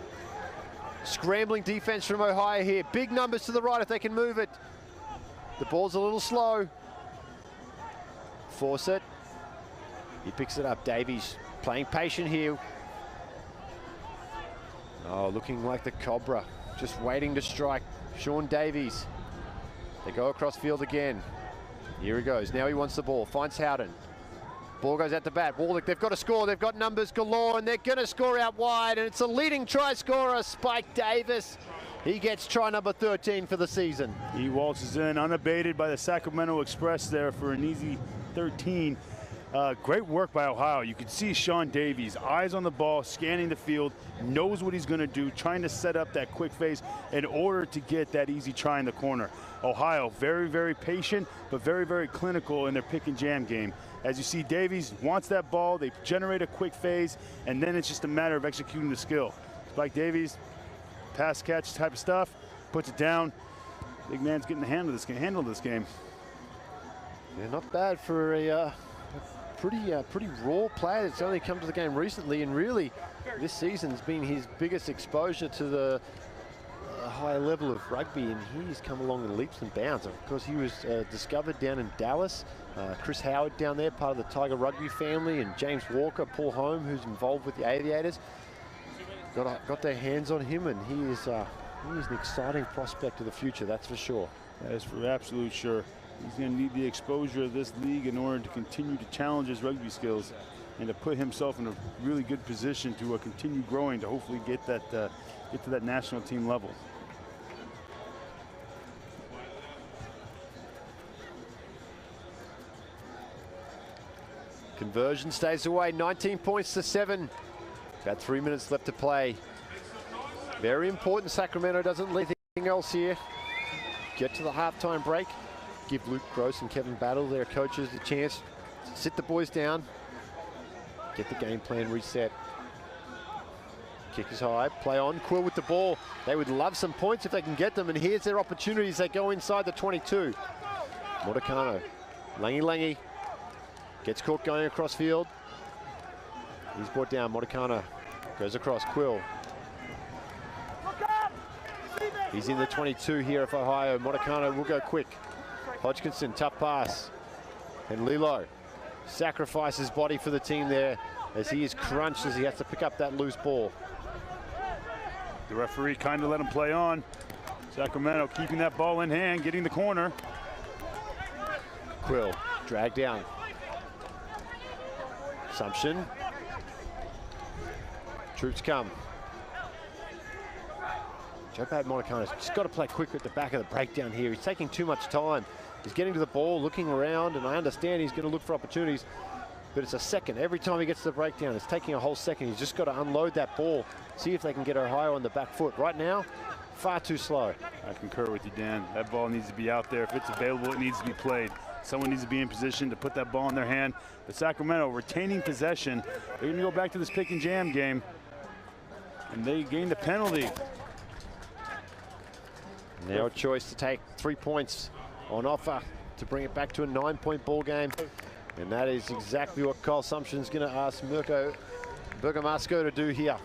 Scrambling defense from Ohio here. Big numbers to the right if they can move it. The ball's a little slow. Force it. He picks it up. Davies playing patient here. Oh, looking like the Cobra. Just waiting to strike. Sean Davies. They go across field again. Here he goes. Now he wants the ball. Finds Howden. Ball goes out the bat. Waldock, they've got to score. They've got numbers galore, and they're going to score out wide. And it's a leading try scorer, Spike Davis. He gets try number 13 for the season. He waltzes in unabated by the Sacramento Express there for an easy 13. Great work by Ohio. You can see Sean Davies, eyes on the ball, scanning the field, knows what he's going to do, trying to set up that quick phase in order to get that easy try in the corner. Ohio, very, very patient, but very, very clinical in their pick and jam game. As you see, Davies wants that ball, they generate a quick phase, and then it's just a matter of executing the skill. Spike Davies, pass catch type of stuff, puts it down. Big man's getting the handle of this game. Yeah, not bad for a pretty raw player that's only come to the game recently, and really this season's been his biggest exposure to the higher level of rugby, and he's come along in leaps and bounds. Of course, he was discovered down in Dallas. Chris Howard down there, part of the Tiger Rugby family, and James Walker, Paul Home, who's involved with the Aviators, got their hands on him, and he is an exciting prospect of the future, that's for sure. That is for absolute sure. He's going to need the exposure of this league in order to continue to challenge his rugby skills and to put himself in a really good position to continue growing, to hopefully get to that national team level. Conversion stays away, 19 points to 7. About 3 minutes left to play. Very important Sacramento doesn't leave anything else here. Get to the halftime break. Give Luke Gross and Kevin Battle, their coaches, the chance to sit the boys down, get the game plan reset. Kick is high, play on, Quill with the ball. They would love some points if they can get them, and here's their opportunities. They go inside the 22. Motakano, Langi gets caught going across field. He's brought down, Motakano goes across, Quill. He's in the 22 here of Ohio. Motakano will go quick. Hodgkinson, tough pass. And Lilo sacrifices his body for the team there as he is crunched as he has to pick up that loose ball. The referee kind of let him play on. Sacramento keeping that ball in hand, getting the corner. Quill, dragged down. Assumption. Troops come. Joe Motakano's just got to play quick at the back of the breakdown here. He's taking too much time. He's getting to the ball, looking around, and I understand he's going to look for opportunities, but it's a second. Every time he gets to the breakdown, it's taking a whole second. He's just got to unload that ball, see if they can get Ohio on the back foot. Right now, far too slow. I concur with you, Dan. That ball needs to be out there. If it's available, it needs to be played. Someone needs to be in position to put that ball in their hand. But Sacramento retaining possession. They're going to go back to this pick and jam game, and they gain the penalty. Now a choice to take 3 points on offer to bring it back to a 9-point ball game. And that is exactly what Kyle Sumption's going to ask Mirko Bergamasco to do here.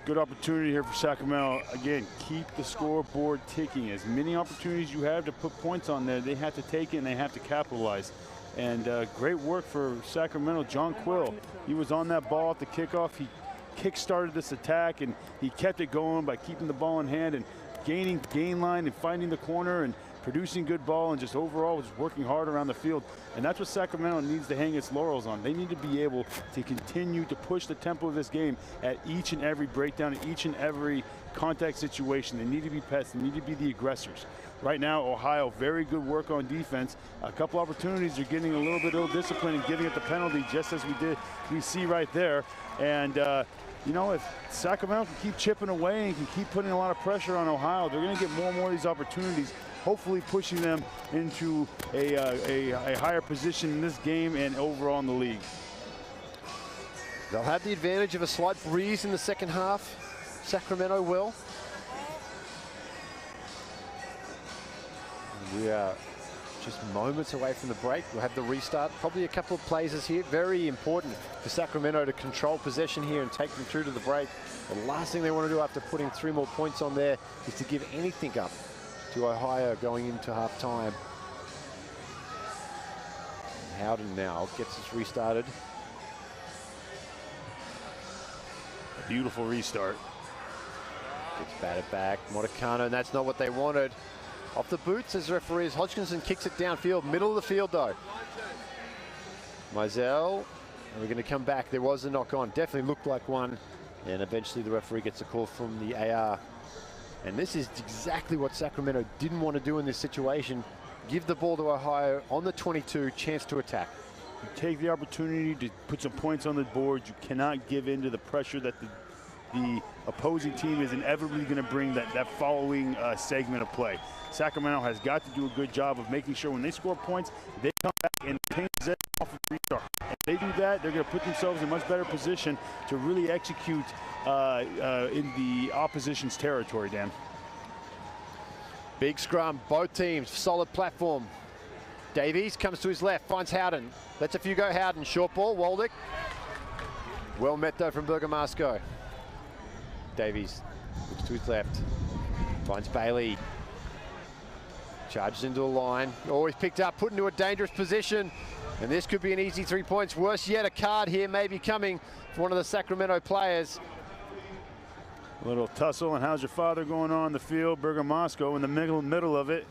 Good opportunity here for Sacramento. Again, keep the scoreboard ticking. As many opportunities you have to put points on there, they have to take it and they have to capitalize. And great work for Sacramento. John Quill, he was on that ball at the kickoff. He kick-started this attack, and he kept it going by keeping the ball in hand and gaining gain line and finding the corner and producing good ball, and just overall just working hard around the field. And that's what Sacramento needs to hang its laurels on. They need to be able to continue to push the tempo of this game at each and every breakdown, at each and every contact situation. They need to be pests. They need to be the aggressors. Right now, Ohio, very good work on defense. A couple opportunities, they're getting a little bit ill-disciplined and giving it the penalty, just as we see right there. And you know, if Sacramento can keep chipping away and can keep putting a lot of pressure on Ohio, they're going to get more and more of these opportunities, hopefully pushing them into a higher position in this game and overall in the league. They'll have the advantage of a slight breeze in the second half. Sacramento will. We are just moments away from the break. We'll have the restart. Probably a couple of plays here. Very important for Sacramento to control possession here and take them through to the break. The last thing they want to do after putting 3 more points on there is to give anything up to Ohio going into halftime. Howden now gets us restarted. A beautiful restart. Gets batted back. Motakano, and that's not what they wanted. Off the boots as referees. Hodgkinson kicks it downfield, middle of the field though. Mizell, and we're going to come back. There was a knock on, definitely looked like one. And eventually the referee gets a call from the AR. And this is exactly what Sacramento didn't want to do in this situation. Give the ball to Ohio on the 22, chance to attack. You take the opportunity to put some points on the board. You cannot give in to the pressure that the opposing team is inevitably going to bring that following segment of play. Sacramento has got to do a good job of making sure when they score points, they come back and take it off of restart. If they do that, they're going to put themselves in a much better position to really execute in the opposition's territory, Dan. Big scrum, both teams, solid platform. Davies comes to his left, finds Howden. Lets a few go Howden, short ball, Waldick. Well met though from Bergamasco. Davies looks to his left, finds Bailey. Charges into a line. Oh, he's picked up, put into a dangerous position. And this could be an easy 3 points. Worse yet, a card here may be coming for one of the Sacramento players. A little tussle, and how's your father going on the field? Bergamasco in the middle of it.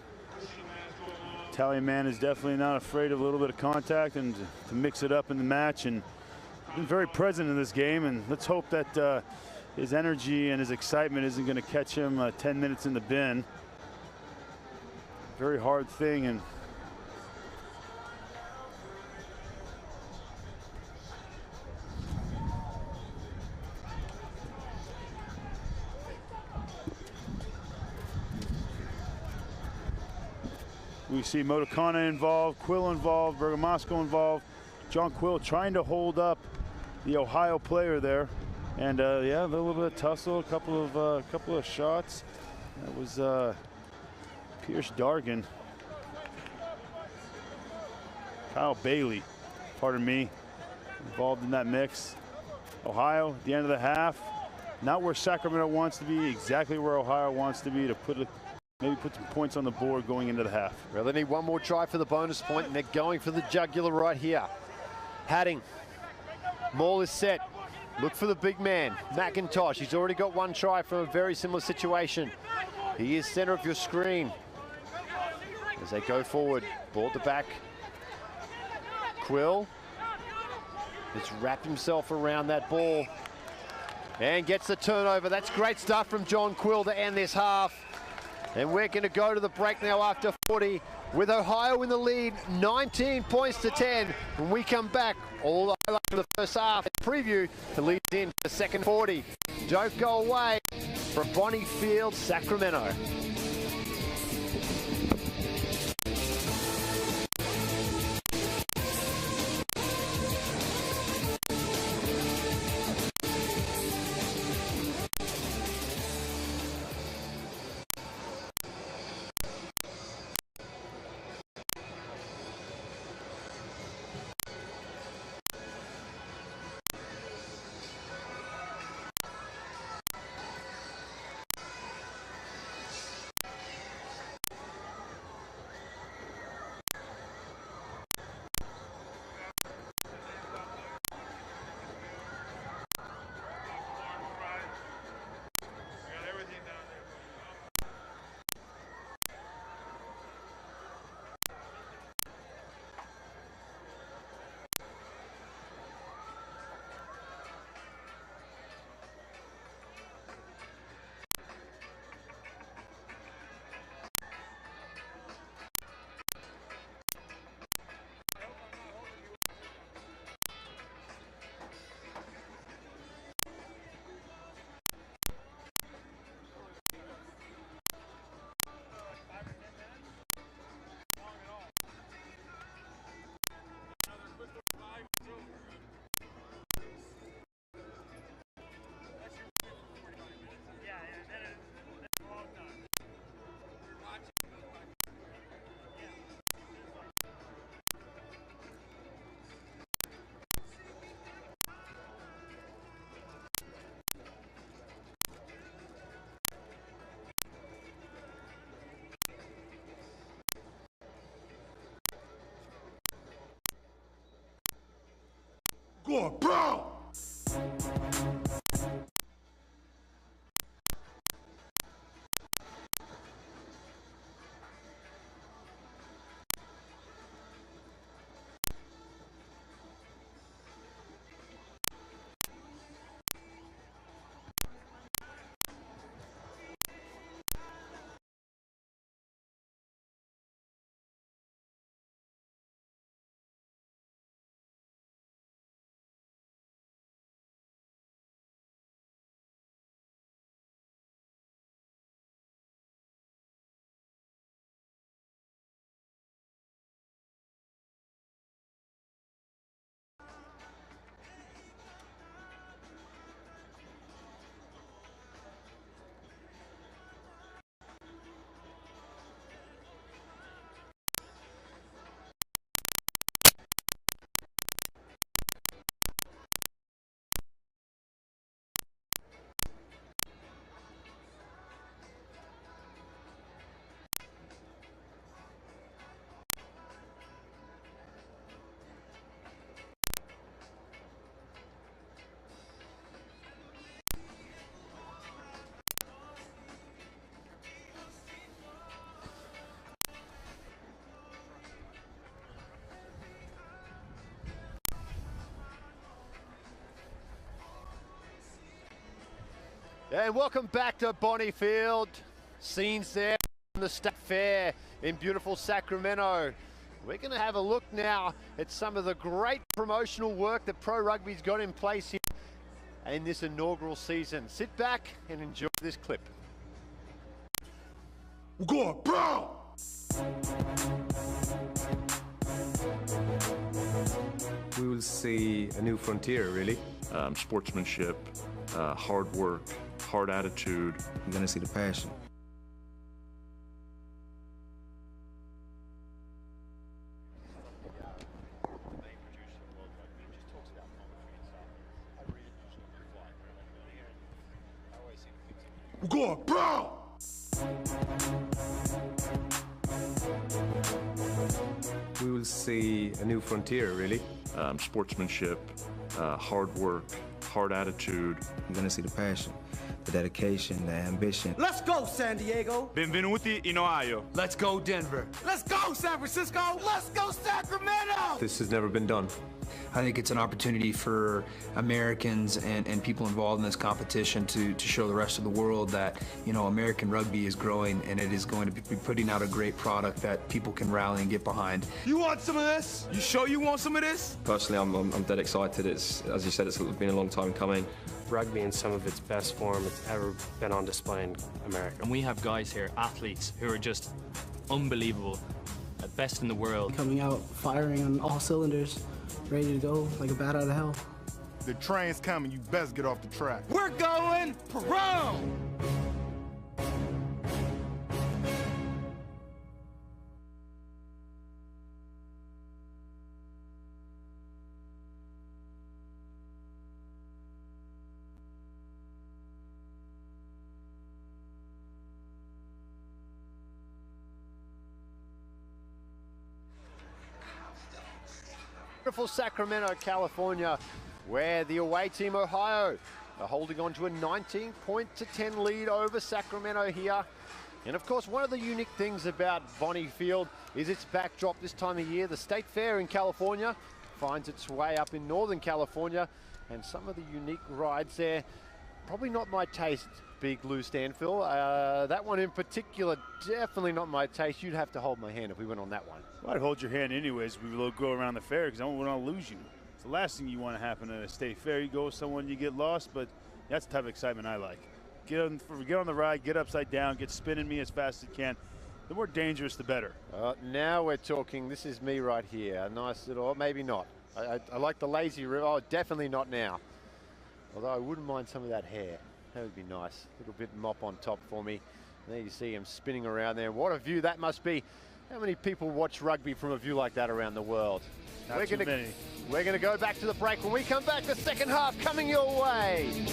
Italian man is definitely not afraid of a little bit of contact and to mix it up in the match, and been very present in this game. And let's hope that his energy and his excitement isn't going to catch him 10 minutes in the bin. Very hard thing, and we see Motakana involved, Quill involved, Bergamasco involved. John Quill trying to hold up the Ohio player there, and yeah, a little bit of tussle, a couple of shots. That was Pierce Dargan. Kyle Bailey, pardon me, involved in that mix. Ohio at the end of the half, not where Sacramento wants to be, exactly where Ohio wants to be to maybe put some points on the board going into the half. Well, they need one more try for the bonus point, and they're going for the jugular right here. Hadding, maul is set. Look for the big man, McIntosh. He's already got one try from a very similar situation. He is center of your screen. As they go forward, ball at the back. Quill has wrapped himself around that ball and gets the turnover. That's great stuff from John Quill to end this half. And we're going to go to the break now after 40 with Ohio in the lead, 19 points to 10. When we come back, all the highlights of the first half preview to lead into the second 40. Don't go away from Bonnie Field, Sacramento. And welcome back to Bonnie Field. Scenes there from the State Fair in beautiful Sacramento. We're going to have a look now at some of the great promotional work that Pro Rugby's got in place here in this inaugural season. Sit back and enjoy this clip. We're going pro! We will see a new frontier, really. Sportsmanship, hard work, hard attitude. You're going to see the passion. We're going pro! We will see a new frontier, really. Sportsmanship, hard work, hard attitude. You're going to see the passion, the dedication, the ambition. Let's go, San Diego. Benvenuti in Ohio. Let's go, Denver. Let's go, San Francisco. Let's go, Sacramento. This has never been done. I think it's an opportunity for Americans and people involved in this competition to show the rest of the world that, you know, American rugby is growing and it is going to be putting out a great product that people can rally and get behind. You want some of this? You sure you want some of this? Personally, I'm dead excited. It's, as you said, it's been a long time coming. Rugby in some of its best form it's ever been on display in America. And we have guys here, athletes, who are just unbelievable, best in the world. Coming out, firing on all cylinders, ready to go like a bat out of hell. The train's coming, you best get off the track. We're going pro! Beautiful Sacramento, California, where the away team Ohio are holding on to a 19-10 lead over Sacramento here. And of course, one of the unique things about Bonnie Field is its backdrop this time of year. The State Fair in California finds its way up in Northern California, and some of the unique rides there, probably not my taste, Big Lou Stanfield. That one in particular, definitely not my taste. You'd have to hold my hand if we went on that one. Well, I'd hold your hand anyways. We will go around the fair because I don't want to lose you. It's the last thing you want to happen at a state fair. You go with someone, you get lost, but that's the type of excitement I like. Get on the ride, get upside down, get spinning me as fast as you can. The more dangerous, the better. Now we're talking. This is me right here. A nice little, maybe not. I like the lazy river. Oh, definitely not now. Although I wouldn't mind some of that hair. That would be nice. A little bit mop on top for me. There you see him spinning around there. What a view that must be. How many people watch rugby from a view like that around the world? Not too many. We're going to go back to the break. When we come back, the second half coming your way.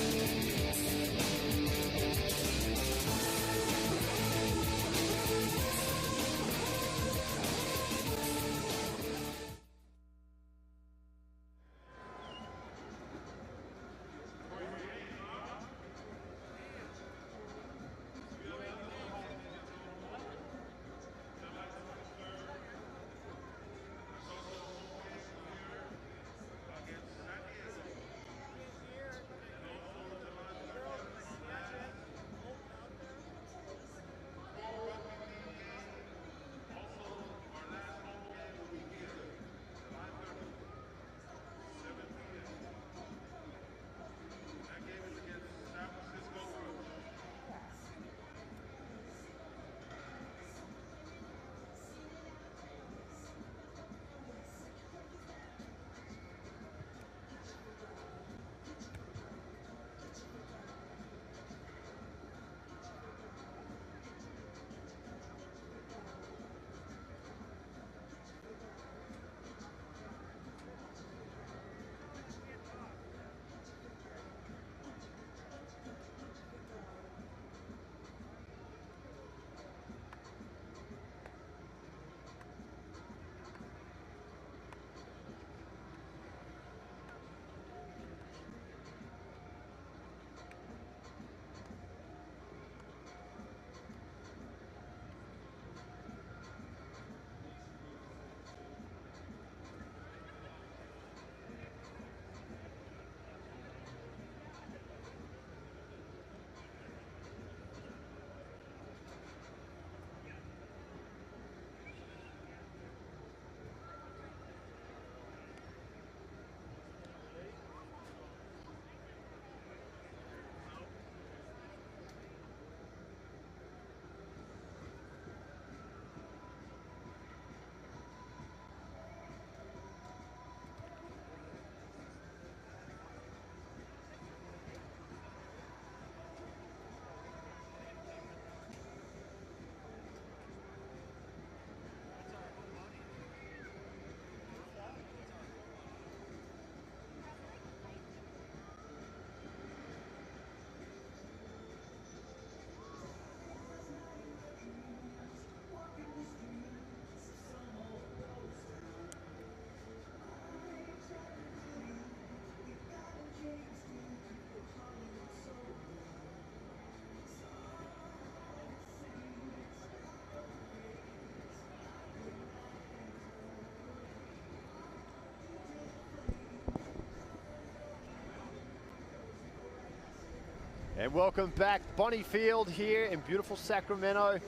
And welcome back, Bonnie Field here in beautiful Sacramento.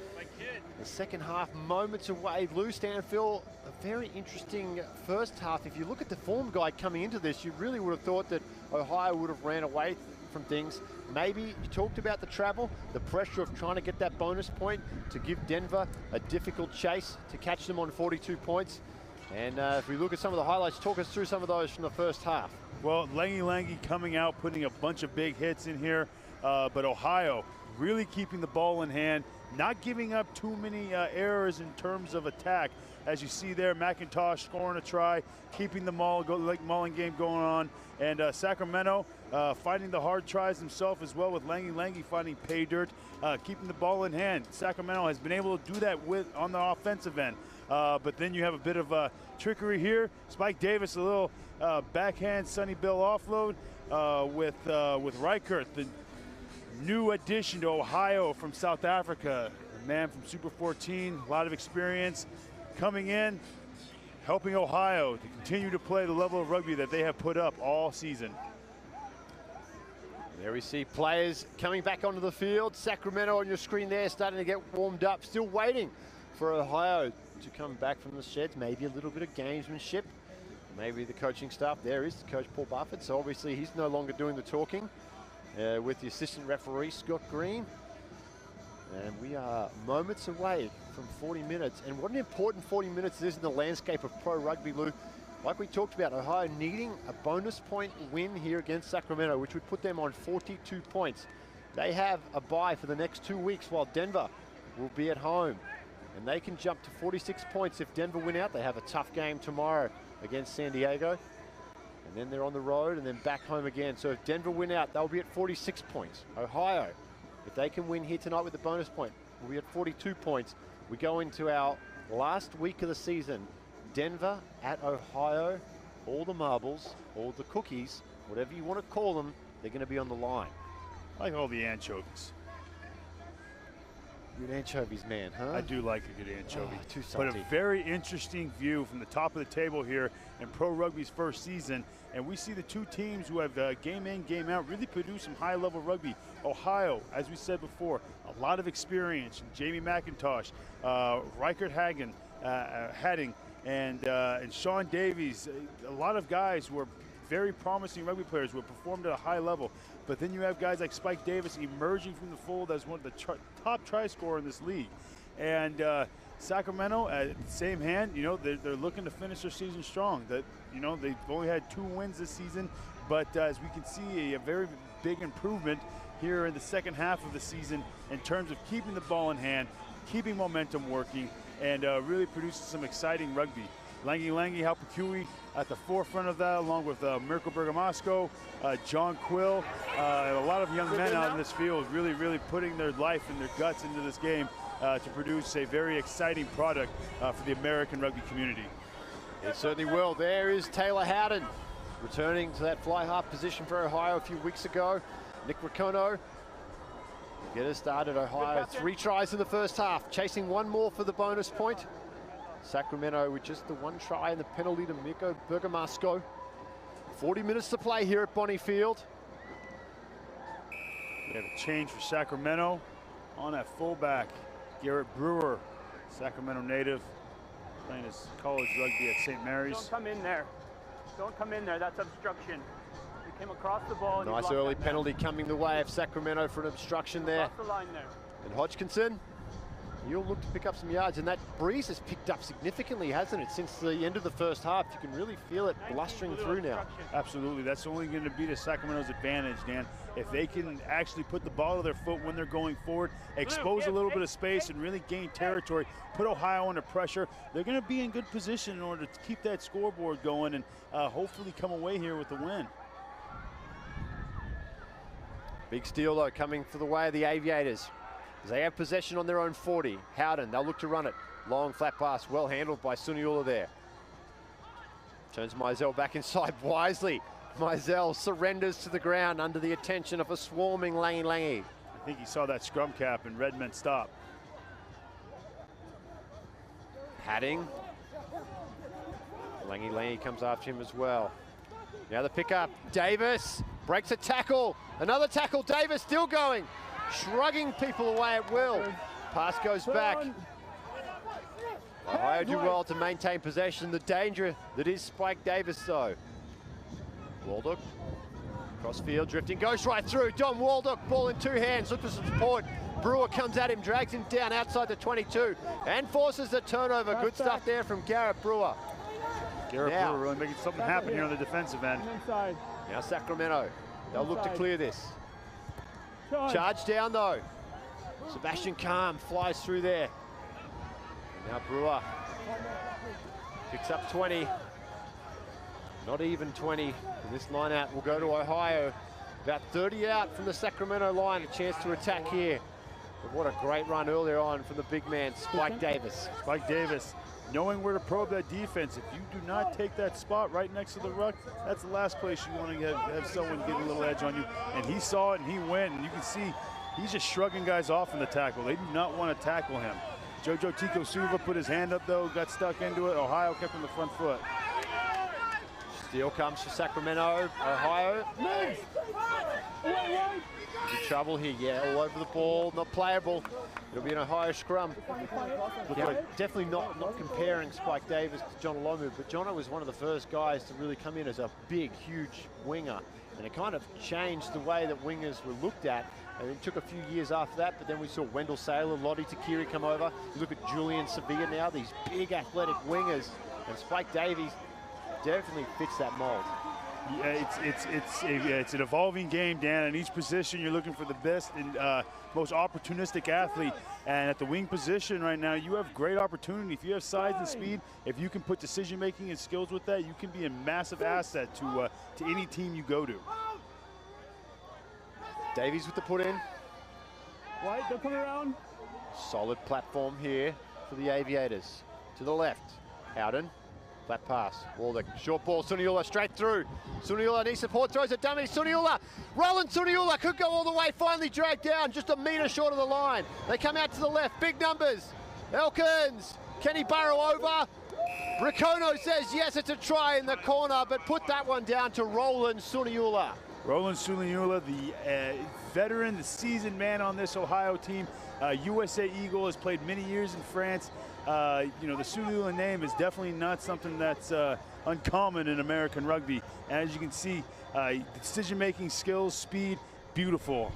The second half moments away. Lou Stanfield, a very interesting first half. If you look at the form guide coming into this, you really would have thought that Ohio would have ran away from things. Maybe you talked about the travel, the pressure of trying to get that bonus point to give Denver a difficult chase to catch them on 42 points. And if we look at some of the highlights, talk us through some of those from the first half. Well, Langi coming out, putting a bunch of big hits in here. But Ohio really keeping the ball in hand, not giving up too many errors in terms of attack. As you see there, McIntosh scoring a try, keeping the Mullen game going on. And Sacramento finding the hard tries himself as well, with Langi finding pay dirt, keeping the ball in hand. Sacramento has been able to do that on the offensive end. But then you have a bit of trickery here. Spike Davis, a little backhand Sonny Bill offload with Reichert, the new addition to Ohio from South Africa, a man from Super 14, a lot of experience coming in, helping Ohio to continue to play the level of rugby that they have put up all season. There we see players coming back onto the field. Sacramento on your screen there, starting to get warmed up, still waiting for Ohio to come back from the sheds. Maybe a little bit of gamesmanship. Maybe the coaching staff. There is Coach Paul Buffett, so obviously he's no longer doing the talking. With the assistant referee, Scott Green. And we are moments away from 40 minutes. And what an important 40 minutes it is in the landscape of pro rugby, Lou. Like we talked about, Ohio needing a bonus point win here against Sacramento, which would put them on 42 points. They have a bye for the next 2 weeks while Denver will be at home. And they can jump to 46 points if Denver win out. They have a tough game tomorrow against San Diego. And then they're on the road and then back home again. So if Denver win out, they'll be at 46 points. Ohio, if they can win here tonight with the bonus point, we'll be at 42 points. We go into our last week of the season. Denver at Ohio, all the marbles, all the cookies, whatever you want to call them, they're going to be on the line. I like all the anchovies. Good anchovies, man, huh? I do like a good anchovy. Oh, too but salty. a very interesting view from the top of the table here in pro rugby's first season. And we see the two teams who have game in, game out, really produce some high-level rugby. Ohio, as we said before, a lot of experience. Jamie McIntosh, Reichert Hadding, and Sean Davies. A lot of guys who are very promising rugby players who have performed at a high level. But then you have guys like Spike Davis emerging from the fold as one of the top try scorer in this league. And Sacramento, at the same hand, you know, they're looking to finish their season strong. That, you know, they've only had 2 wins this season, but as we can see, a very big improvement here in the second half of the season in terms of keeping the ball in hand, keeping momentum working, and really producing some exciting rugby. Langi Halpakui at the forefront of that, along with Mirko Bergamasco, John Quill, and a lot of young men out in this field, really putting their life and their guts into this game to produce a very exciting product for the American rugby community. It certainly will. There is Taylor Howden, returning to that fly half position for Ohio a few weeks ago. Nick Racono, get us started. Ohio, 3 tries in the first half, chasing 1 more for the bonus point. Sacramento with just the 1 try and the penalty to Mirko Bergamasco. 40 minutes to play here at Bonnie Field. We have a change for Sacramento on that fullback. Garrett Brewer, Sacramento native, playing his college rugby at St. Mary's. Don't come in there. Don't come in there. That's obstruction. You came across the ball. And nice early penalty coming the way of Sacramento for an obstruction there. Across the line there. And Hodgkinson, he'll look to pick up some yards, and that breeze has picked up significantly, hasn't it, since the end of the first half? You can really feel it blustering through now. Absolutely. That's only going to be to Sacramento's advantage, Dan. If they can actually put the ball to their foot when they're going forward, expose a little bit of space and really gain territory, put Ohio under pressure, they're going to be in good position in order to keep that scoreboard going and hopefully come away here with the win. Big steal, though, coming for the way of the Aviators. As they have possession on their own 40. Howden, they'll look to run it. Long flat pass, well handled by Suniula there. Turns Mizell back inside wisely. Mizell surrenders to the ground under the attention of a swarming Langi. I think he saw that scrum cap and Redmond stop. Hadding. Langi comes after him as well. Now the pickup. Davis breaks a tackle. Another tackle, Davis still going. Shrugging people away at will. Pass goes back. Ohio do well to maintain possession. The danger that is Spike Davis, though. Waldock, cross field, drifting, goes right through. Don Waldock, ball in 2 hands, look for some support. Brewer comes at him, drags him down outside the 22, and forces the turnover. Good stuff there from Garrett Brewer. Garrett Brewer really making something happen here on the defensive end. Now Sacramento, they'll look to clear this. Charge down though. Sebastian Calm flies through there. And now Brewer picks up 20. Not even 20. And this line out will go to Ohio. About 30 out from the Sacramento line. A chance to attack here. But what a great run earlier on from the big man, Spike Davis. Spike Davis, knowing where to probe that defense. If you do not take that spot right next to the ruck, that's the last place you want to have someone get a little edge on you. And he saw it and he went. And you can see he's just shrugging guys off in the tackle. They do not want to tackle him. Jojo Tico Suva put his hand up though, got stuck into it. Ohio kept on the front foot. Steal comes for Sacramento, Ohio. In trouble here, yeah, all over the ball, not playable. It'll be an Ohio scrum. Definitely not comparing Spike Davis to John Olomu, but Jono was one of the first guys to really come in as a big, huge winger. And it kind of changed the way that wingers were looked at. And it took a few years after that, but then we saw Wendell Saylor, Lottie Takiri come over. You look at Julian Sevilla now, these big athletic wingers. And Spike Davies definitely fits that mold. Yeah, it's an evolving game, Dan. In each position, you're looking for the best and most opportunistic athlete. And at the wing position right now, you have great opportunity. If you have size and speed, if you can put decision-making and skills with that, you can be a massive asset to any team you go to. Davies with the put in. White, they'll come around. Solid platform here for the Aviators. To the left, Howden. Flat pass, Waldock, short ball, Suniula straight through. Suniula needs support, throws a dummy, Suniula! Roland Suniula could go all the way, finally dragged down, just a metre short of the line. They come out to the left, big numbers. Elkins, can he burrow over? Ricono says yes, it's a try in the corner, but put that one down to Roland Suniula. Roland Suniula, the veteran, the seasoned man on this Ohio team. USA Eagle, has played many years in France. You know, the Suniula name is definitely not something that's uncommon in American rugby. And as you can see, decision-making skills, speed, beautiful.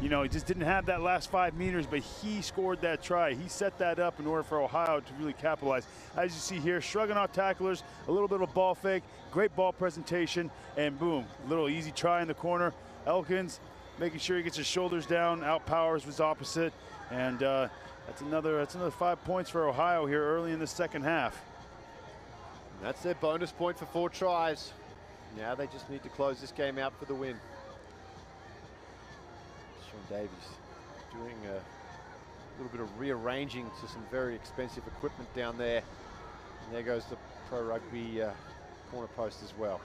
You know, he just didn't have that last 5 meters, but he scored that try. He set that up in order for Ohio to really capitalize. As you see here, shrugging off tacklers, a little bit of a ball fake, great ball presentation, and boom, little easy try in the corner. Elkins making sure he gets his shoulders down, outpowers his opposite, and that's another 5 points for Ohio here early in the second half. And that's their bonus point for 4 tries. Now they just need to close this game out for the win. Sean Davies doing a little bit of rearranging to some very expensive equipment down there. And there goes the Pro Rugby corner post as well.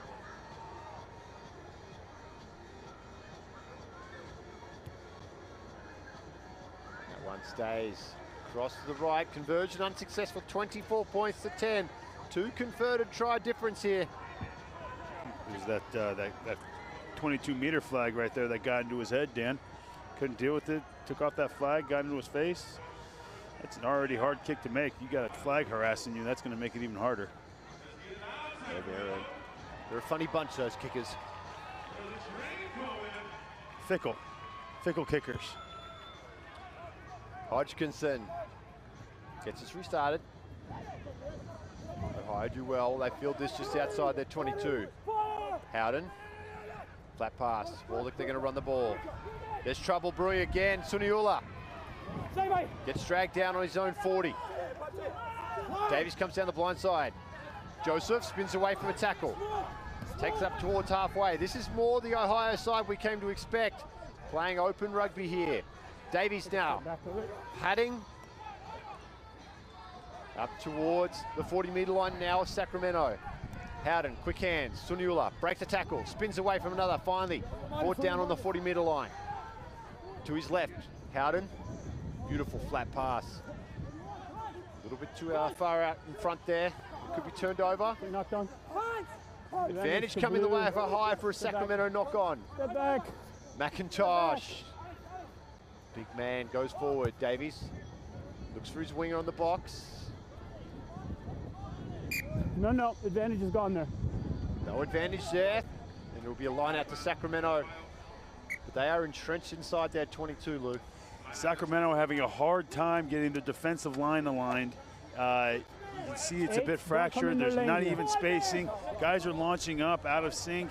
That one stays. Cross to the right, conversion unsuccessful, 24 points to 10. 2 converted try difference here. There's that 22-meter flag right there that got into his head, Dan. Couldn't deal with it, took off that flag, got into his face. That's an already hard kick to make. You got a flag harassing you, that's gonna make it even harder. Yeah, they're a funny bunch, those kickers. Fickle kickers. Hodgkinson gets us restarted. Ohio do well. They field this just outside their 22. Howden, flat pass. Waldock, they're going to run the ball. There's trouble brewing again. Suniula gets dragged down on his own 40. Davies comes down the blind side. Joseph spins away from a tackle. Takes up towards halfway. This is more the Ohio side we came to expect. Playing open rugby here. Davies now padding up towards the 40-meter line now of Sacramento. Howden, quick hands, Suniula breaks the tackle, spins away from another, finally brought down on the 40-meter line. To his left, Howden, beautiful flat pass. A little bit too far out in front there, could be turned over. Knocked on. Advantage coming the way of Ohio for a Sacramento knock-on. Get back. McIntosh. Big man goes forward. Davies looks for his winger on the box. No, advantage is gone there. No advantage there. And it'll be a line out to Sacramento. But they are entrenched inside their 22, Lou. Sacramento having a hard time getting the defensive line aligned. You can see it's a bit fractured. There's not even spacing. Guys are launching up out of sync.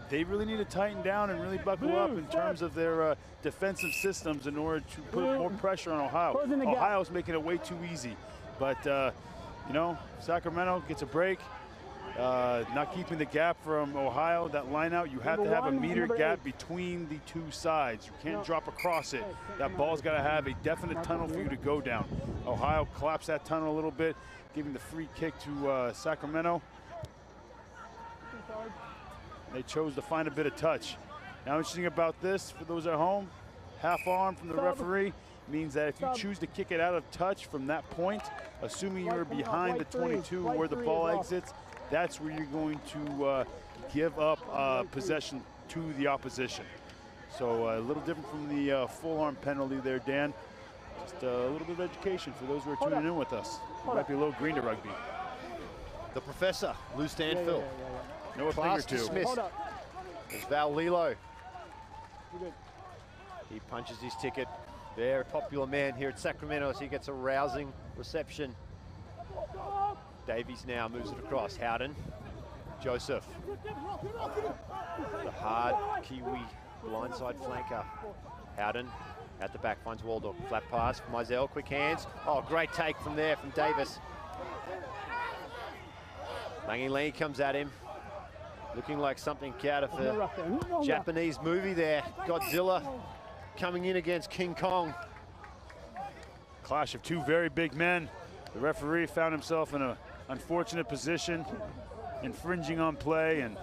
They really need to tighten down and really buckle up in terms of their defensive systems in order to put more pressure on Ohio. Ohio's making it way too easy. But, you know, Sacramento gets a break. Not keeping the gap from Ohio, that line out, you have to have a meter gap between the two sides. You can't drop across it. That ball's got to have a definite tunnel for you to go down. Ohio collapsed that tunnel a little bit, giving the free kick to Sacramento. They chose to find a bit of touch. Now, interesting about this, for those at home, half arm from the referee means that if you choose to kick it out of touch from that point, assuming you're behind the 22 where the ball exits, that's where you're going to give up possession to the opposition. So a little different from the full arm penalty there, Dan. Just a little bit of education for those who are tuning in with us. It might be a little green to rugby. The professor, Lou Stanfield. No Class thing or two. dismissed. There's Val Lilo. He punches his ticket. Very popular man here at Sacramento, so he gets a rousing reception. Davies now moves it across. Howden, Joseph. The hard Kiwi blindside flanker. Howden at the back finds Waldo. Flat pass, Mizell, quick hands. Oh, great take from there from Davis. Langi comes at him. Looking like something out of a Japanese movie there. Godzilla coming in against King Kong. Clash of two very big men. The referee found himself in an unfortunate position, infringing on play and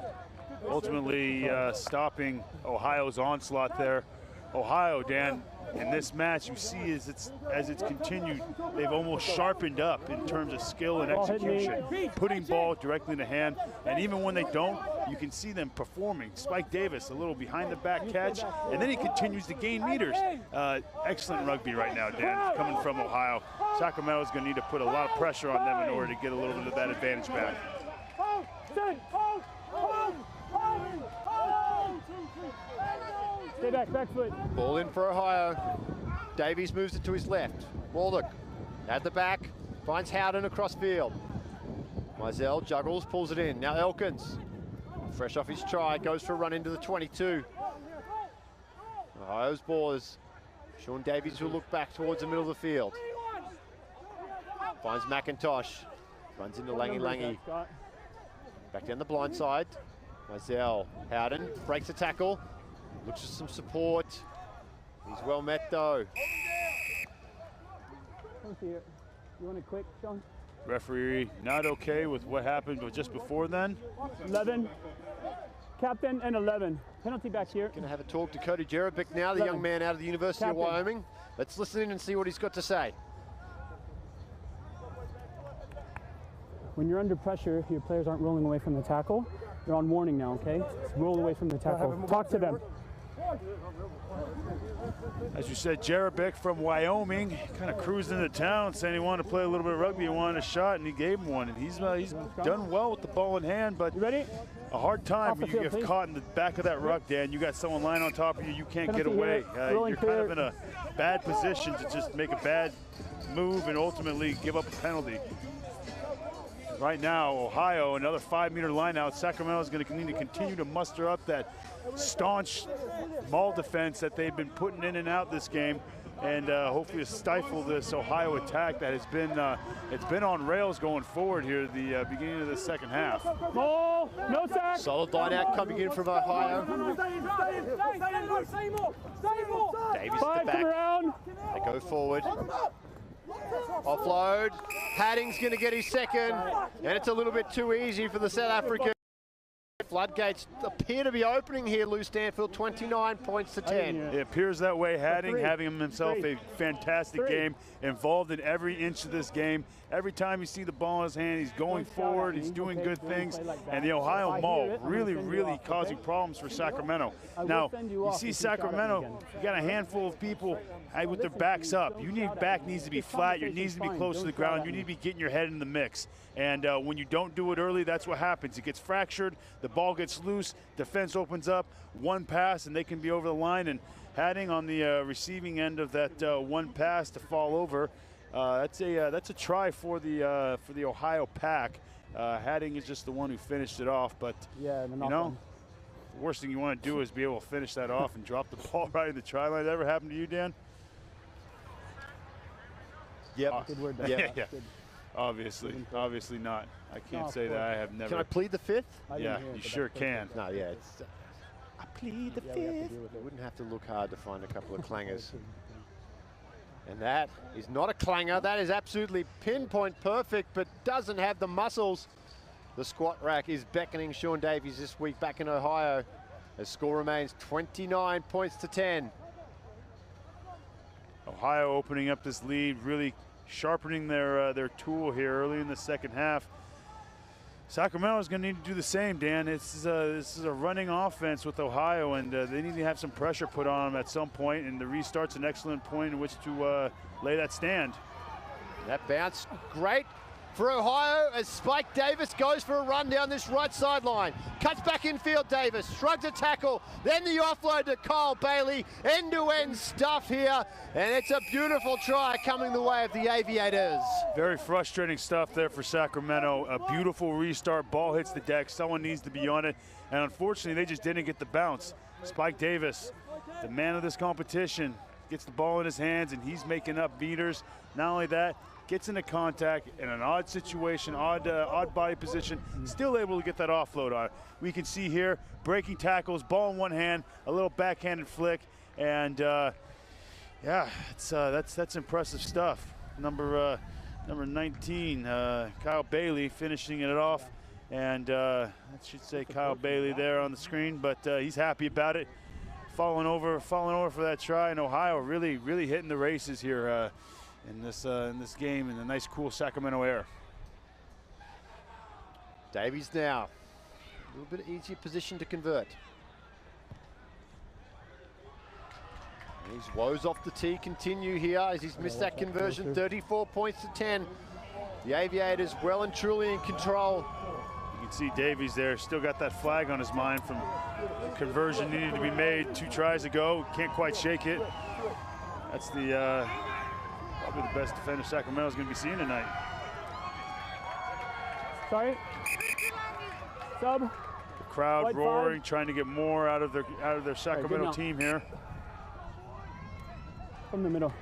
ultimately stopping Ohio's onslaught there. Ohio, Dan, in this match, you see as it's continued, they've almost sharpened up in terms of skill and execution, putting ball directly in the hand, and even when they don't, you can see them performing. Spike Davis, a little behind the back catch, and then he continues to gain meters. Excellent rugby right now, Dan, coming from Ohio. Sacramento's going to need to put a lot of pressure on them in order to get a little bit of that advantage back. Stay back, back foot. Ball in for Ohio. Davies moves it to his left. Waldock at the back, finds Howden across field. Mizell juggles, pulls it in. Now Elkins, fresh off his try, goes for a run into the 22. Ohio's ball is Sean Davies will look back towards the middle of the field. Finds McIntosh, runs into Langi. Back down the blind side. Mizell, Howden breaks the tackle. Looks for some support. He's well met though. You want it quick, Sean? Referee not okay with what happened just before then. 11. Captain and 11. Penalty back here. Going to have a talk to Cody Jerebic now, the young man out of the University of Wyoming. Let's listen in and see what he's got to say. When you're under pressure, your players aren't rolling away from the tackle. They're on warning now, okay? Roll away from the tackle. Talk to them. As you said, Jerebic from Wyoming kind of cruised into town saying he wanted to play a little bit of rugby and wanted a shot, and he gave him one. And he's done well with the ball in hand, but ready? A hard time when you get caught in the back of that ruck, Dan. You got someone lying on top of you, you can't get away. You're kind of in a bad position to just make a bad move and ultimately give up a penalty. Right now, Ohio, another 5-meter line out. Sacramento is going to need to continue to muster up that staunch maul defense that they've been putting in and out this game, and hopefully stifle this Ohio attack that has been it's been on rails going forward here at the beginning of the second half. Ball, no sack. Solid line out coming in from Ohio. Davies at the back. They go forward. Offload. Hadding's going to get his second, and it's a little bit too easy for the South African. Floodgates appear to be opening here, Lou Stanfield, 29 points to 10. It appears that way. Hadding having himself a fantastic game, involved in every inch of this game. Every time you see the ball in his hand, he's going forward, he's doing good things. And the Ohio Maul really causing problems for Sacramento. Now, you see Sacramento, you got a handful of people with their backs up. Back needs to be flat, your knees to be close to the ground, you need to be getting your head in the mix. And when you don't do it early, that's what happens. It gets fractured, the ball gets loose, defense opens up, one pass, and they can be over the line. And Hadding on the receiving end of that one pass to fall over. That's a try for the Ohio Pack. Hadding is just the one who finished it off, but you know, the worst thing you want to do is be able to finish that off and drop the ball right in the try line. That ever happened to you, Dan? Yep. Good word, Yeah. Obviously not. I can't say that I have never. Can I plead the fifth? Yeah, you sure can. No, yeah, it's. I plead the fifth. You wouldn't have to look hard to find a couple of clangers. And that is not a clanger. That is absolutely pinpoint perfect, but doesn't have the muscles. The squat rack is beckoning Sean Davies this week back in Ohio. The score remains 29 points to 10. Ohio opening up this lead, really sharpening their tool here early in the second half. Sacramento is going to need to do the same, Dan. This is a running offense with Ohio, and they need to have some pressure put on them at some point, and the restart's an excellent point in which to lay that stand. That bounce, great for Ohio as Spike Davis goes for a run down this right sideline. Cuts back infield, Davis, shrugs a tackle, then the offload to Kyle Bailey. End-to-end stuff here, and it's a beautiful try coming the way of the Aviators. Very frustrating stuff there for Sacramento. A beautiful restart, ball hits the deck, someone needs to be on it, and unfortunately they just didn't get the bounce. Spike Davis, the man of this competition, gets the ball in his hands and he's making up beaters. Not only that, gets into contact in an odd situation, odd body position, still able to get that offload on it. We can see here, breaking tackles, ball in one hand, a little backhanded flick, and yeah, that's impressive stuff. Number 19, Kyle Bailey finishing it off, and that should say Kyle Bailey there on the screen, but he's happy about it. Falling over for that try, and Ohio really hitting the races here. In this game, in the nice, cool Sacramento air. Davies now, a little bit easier position to convert. His woes off the tee continue here as he's missed that conversion. 34 points to 10. The Aviators well and truly in control. You can see Davies there, still got that flag on his mind from the conversion needed to be made 2 tries ago. Can't quite shake it. That's the probably the best defender Sacramento's going to be seeing tonight. Sorry. Sub. The crowd White roaring, 5. trying to get more out of their Sacramento team here. From the middle.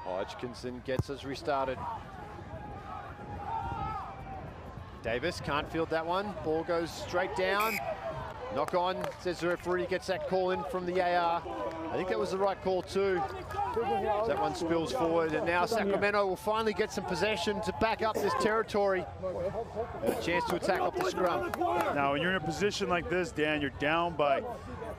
Hodgkinson gets us restarted. Davis can't field that one. Ball goes straight down. Knock on, says the referee, gets that call in from the AR. I think that was the right call too. That one spills forward, and now Sacramento will finally get some possession to back up this territory. And a chance to attack off the scrum. Now, when you're in a position like this, Dan, you're down by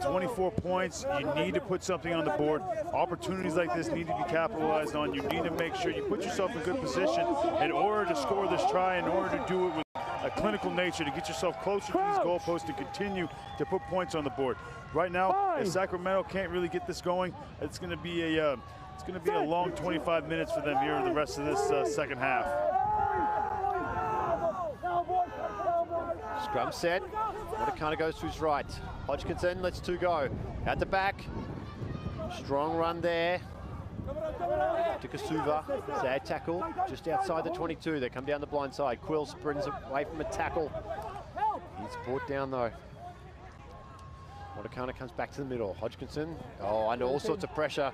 24 points. You need to put something on the board. Opportunities like this need to be capitalized on. You need to make sure you put yourself in good position in order to score this try, in order to do it with a clinical nature, to get yourself closer to these goalposts, to continue to put points on the board. Right now, if Sacramento can't really get this going, it's going to be a long 25 minutes for them here in the rest of this second half. Scrum set. Motakana goes to his right. Hodgkinson lets 2 go. At the back. Strong run there. Tukasuva, sad tackle, just outside the 22. They come down the blind side. Quill sprints away from a tackle. He's brought down though. Motakana comes back to the middle. Hodgkinson, under all sorts of pressure.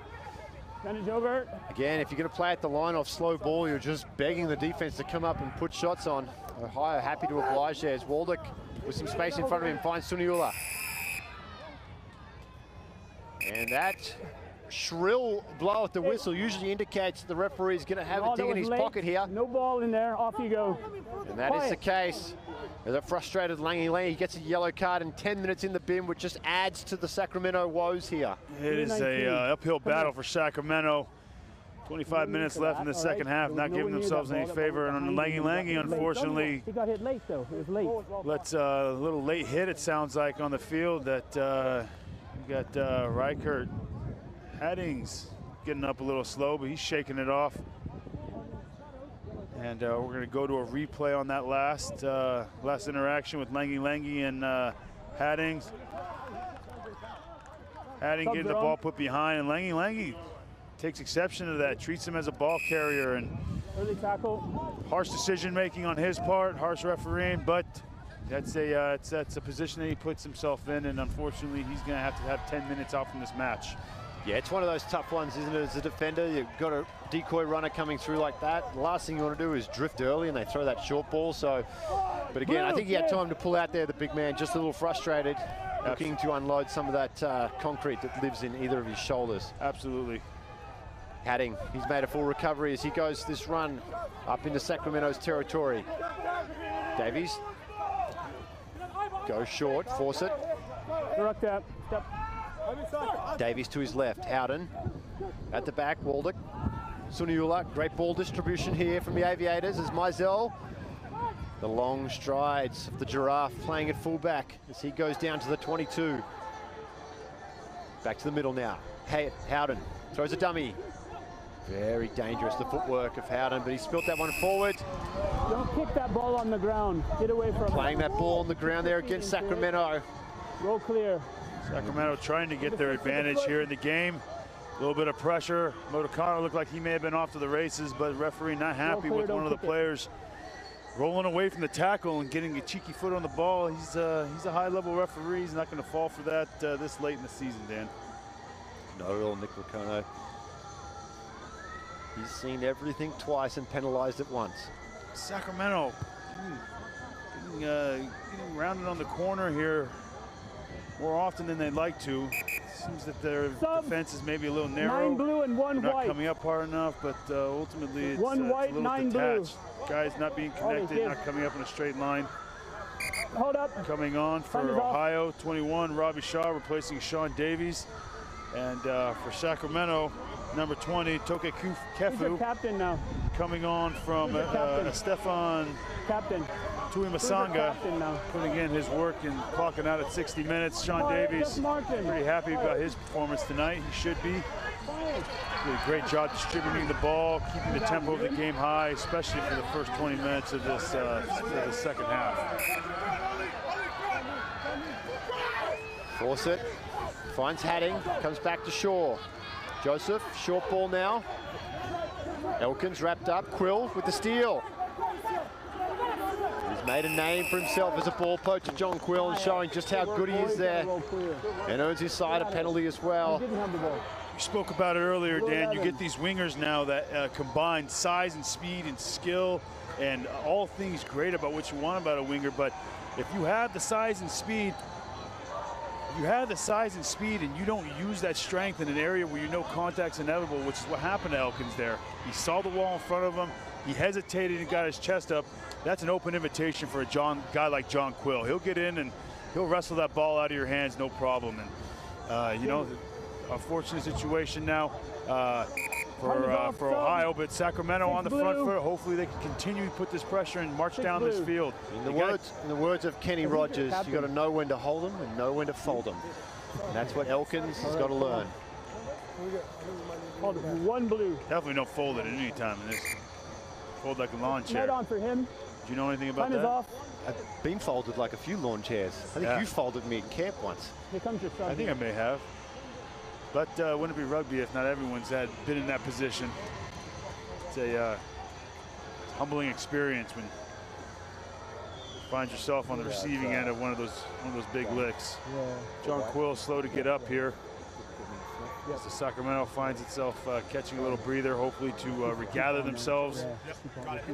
Again, if you're going to play at the line off slow ball, you're just begging the defense to come up and put shots on. Ohio happy to oblige there as Waldick with some space in front of him finds Suniula. And that shrill blow at the whistle usually indicates the referee's going to have a dig in his pocket here. No ball in there, off you go. And that is the case. As a frustrated Langy he gets a yellow card and 10 minutes in the bin, which just adds to the Sacramento woes here. It is a uphill battle for Sacramento. 25 minutes left in the second half, not giving themselves any favor. And on Langy, unfortunately, he got hit late though. It was late. Let's a little late hit, it sounds like, on the field. That we got Reichert Haddings getting up a little slow, but he's shaking it off. And we're going to go to a replay on that last interaction with Langy and Haddings. Hadding getting the ball put behind, and Langy takes exception to that, treats him as a ball carrier, and early tackle. Harsh decision making on his part, harsh refereeing, but that's a position that he puts himself in, and unfortunately he's going to have 10 minutes out from this match. Yeah, it's one of those tough ones, isn't it? As a defender, you've got a decoy runner coming through like that. The last thing you want to do is drift early, and they throw that short ball. So, but again, I think he had time to pull out there, the big man, just a little frustrated, looking to unload some of that concrete that lives in either of his shoulders. Absolutely. Hadding, he's made a full recovery as he goes this run up into Sacramento's territory. Davies goes short, force it. Direct that. Step. Davies to his left, Howden at the back, Waldick, Suniula, great ball distribution here from the Aviators as Mizell, the long strides of the Giraffe playing at fullback as he goes down to the 22. Back to the middle now, Howden throws a dummy. Very dangerous, the footwork of Howden, but he spilt that one forward. Don't kick that ball on the ground. Get away from it. Playing that ball on the ground there against Sacramento. Roll clear. Sacramento trying to get their advantage here in the game. A little bit of pressure. Motocarno looked like he may have been off to the races, but the referee not happy with one of the players rolling away from the tackle and getting a cheeky foot on the ball. He's a high-level referee. He's not going to fall for that this late in the season, Dan. Not at all, Nick Motocarno. He's seen everything twice and penalized it once. Sacramento getting rounded on the corner here more often than they'd like to. Seems that their defense is maybe a little narrow. 9 blue and 1 They're white. Not coming up hard enough, but ultimately it's, one white, it's a little 9 detached. blue. Guys not being connected, not coming up in a straight line. Hold up. Coming on for Ohio, 21, Robbie Shaw replacing Sean Davies. And for Sacramento, number 20, Toke Kefu. He's your captain now. Coming on from Stefan Tui Masanga, putting in his work and clocking out at 60 minutes. Sean Davies, pretty happy about his performance tonight. He should be. Did a great job distributing the ball, keeping the tempo of the game high, especially for the first 20 minutes of this the second half. Force it, finds Hadding, comes back to Shaw. Joseph, short ball now. Elkins wrapped up, Quill with the steal. He's made a name for himself as a ball poacher, John Quill, and showing just how good he is there. And earns his side a penalty as well. You spoke about it earlier, Dan. You get these wingers now that combine size and speed and skill and all things great about what you want about a winger, but if you have the size and speed, and you don't use that strength in an area where you know contact's inevitable, which is what happened to Elkins there. He saw the wall in front of him, he hesitated and got his chest up. That's an open invitation for a guy like John Quill. He'll get in and he'll wrestle that ball out of your hands, no problem. And you know, unfortunate situation now for Ohio, but Sacramento on the front foot. Hopefully they can continue to put this pressure and march down this field. In the words of Kenny Rogers, you got to know when to hold them and know when to fold them. And that's what Elkins has got to learn. One blue. Definitely don't fold it at any time in this. Fold like a lawn chair. Right on for him. Do you know anything about that? Off. I've been folded like a few lawn chairs. I think you folded me in camp once. Here comes your son. I think I may have. But wouldn't it be rugby if not everyone's been in that position? It's a humbling experience when you find yourself on the receiving end of one of those big licks. Yeah. John Quill slow to get up here. As the Sacramento finds itself catching a little breather, hopefully to regather themselves,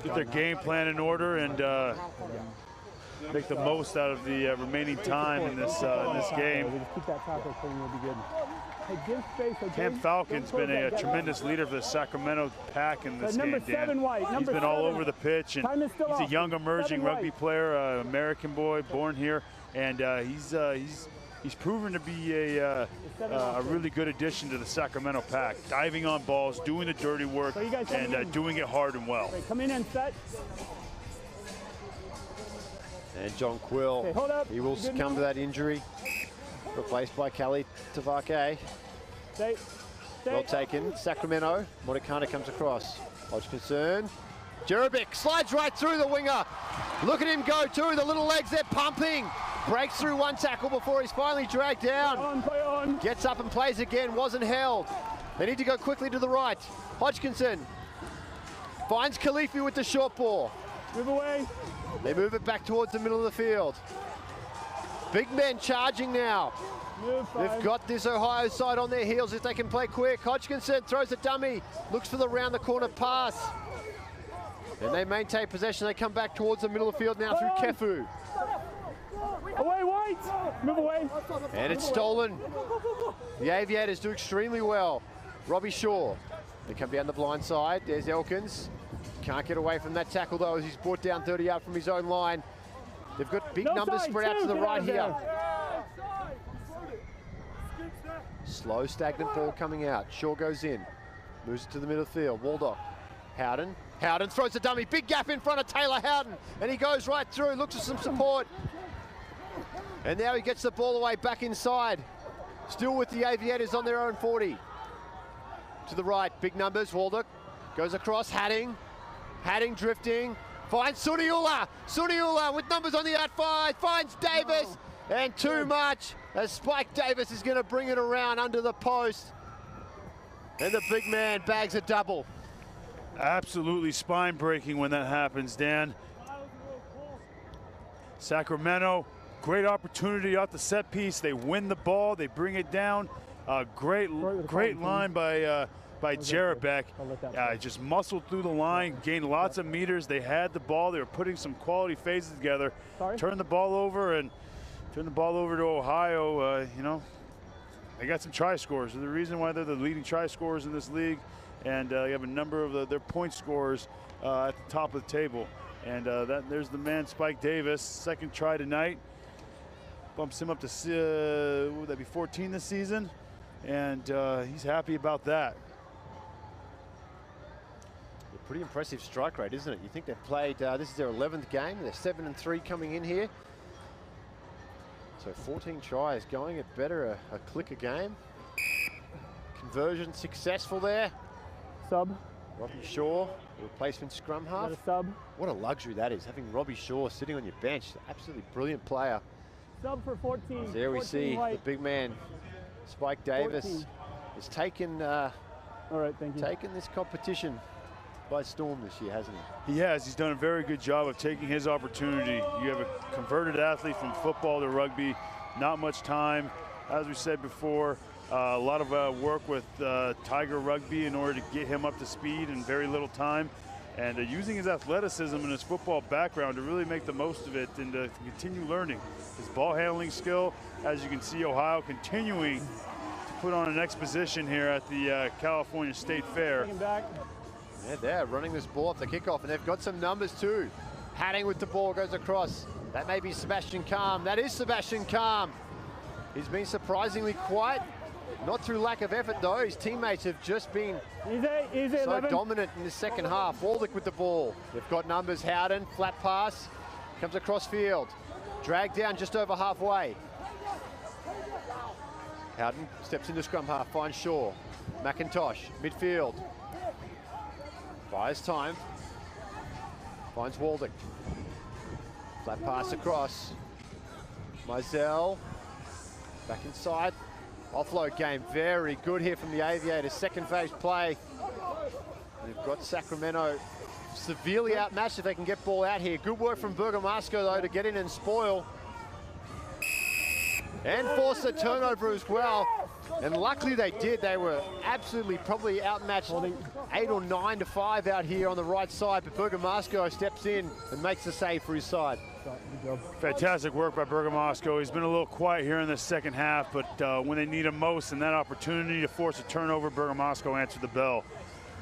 get their game plan in order, and make the most out of the remaining time in this game. Keep that tackle clean, we'll be good. Hey, give space, okay? Cam Falcon's been a tremendous leader for the Sacramento Pack in this game, Dan. He's been all over the pitch, and he's a young emerging rugby player, American boy, born here, and he's proven to be a really good addition to the Sacramento Pack, diving on balls, doing the dirty work, and doing it hard and well. Come in and set. And John Quill, he will succumb to that injury. Replaced by Kelly Tavake. Well taken. Sacramento. Motikana comes across. Hodgkinson. Jerebic slides right through the winger. Look at him go too. The little legs, they're pumping. Breaks through one tackle before he's finally dragged down. Play on. Gets up and plays again. Wasn't held. They need to go quickly to the right. Hodgkinson finds Khalifi with the short ball. Move away. They move it back towards the middle of the field. Big men charging now. They've got this Ohio side on their heels if they can play quick. Hodgkinson throws a dummy, looks for the round the corner pass. And they maintain possession. They come back towards the middle of the field now through Kefu. Away, White! Move away. And it's stolen. The Aviators do extremely well. Robbie Shaw. They come down the blind side. There's Elkins. Can't get away from that tackle though as he's brought down 30 yards from his own line. They've got big numbers spread out to the right here. Slow, stagnant ball coming out. Shaw goes in. Moves it to the middle of the field. Waldock. Howden. Howden throws a dummy. Big gap in front of Taylor Howden. And he goes right through. Looks for some support. And now he gets the ball away back inside. Still with the Aviators on their own 40. To the right. Big numbers. Waldock goes across. Hadding. Hadding drifting. Finds Suniula. Suniula with numbers on the outside. Finds Davis. And too much as Spike Davis is going to bring it around under the post. And the big man bags a double. Absolutely spine-breaking when that happens, Dan. Sacramento, great opportunity off the set piece. They win the ball. They bring it down. Great line by Jerebic. Just muscled through the line, gained lots of meters. They had the ball. They were putting some quality phases together. Turned the ball over to Ohio. You know, they got some try scorers. They're the reason why they're the leading try scorers in this league, and they have a number of their point scorers at the top of the table. And there's the man Spike Davis, second try tonight. Bumps him up to would that be 14 this season, and he's happy about that. Pretty impressive strike rate, isn't it? You think they've played, this is their 11th game. They're 7-3 coming in here. So 14 tries, going at better a click a game. Conversion successful there. Sub. Robbie Shaw, replacement scrum half. Sub. What a luxury that is, having Robbie Shaw sitting on your bench. Absolutely brilliant player. Sub for 14. So there we see White. the big man, Spike Davis, 14. has taken, all right, thank you. taken this competition by storm this year, hasn't he? He has. He's done a very good job of taking his opportunity. You have a converted athlete from football to rugby, not much time. As we said before, a lot of work with Tiger Rugby in order to get him up to speed in very little time. And using his athleticism and his football background to really make the most of it and to continue learning. His ball handling skill, as you can see, Ohio continuing to put on an exposition here at the California State Fair. Yeah, they're running this ball off the kickoff, and they've got some numbers too. Hadding with the ball goes across. That may be Sebastian Calm. That is Sebastian Calm. He's been surprisingly quiet. Not through lack of effort though. His teammates have just been so dominant in the second half. Waldick with the ball. They've got numbers. Howden, flat pass. Comes across field. Dragged down just over halfway. Howden steps into scrum half, finds Shaw. McIntosh, midfield. Buys time. Finds Waldick. Flat pass across. Mizell. Back inside. Offload game very good here from the Aviators. Second phase play. They've got Sacramento severely outmatched if they can get ball out here. Good work from Bergamasco though to get in and spoil. And force a turnover as well. And luckily they did. They were absolutely probably outmatched 8 or 9 to 5 out here on the right side. But Bergamasco steps in and makes the save for his side. Good job. Fantastic work by Bergamasco. He's been a little quiet here in the second half, but when they need him most and that opportunity to force a turnover, Bergamasco answered the bell.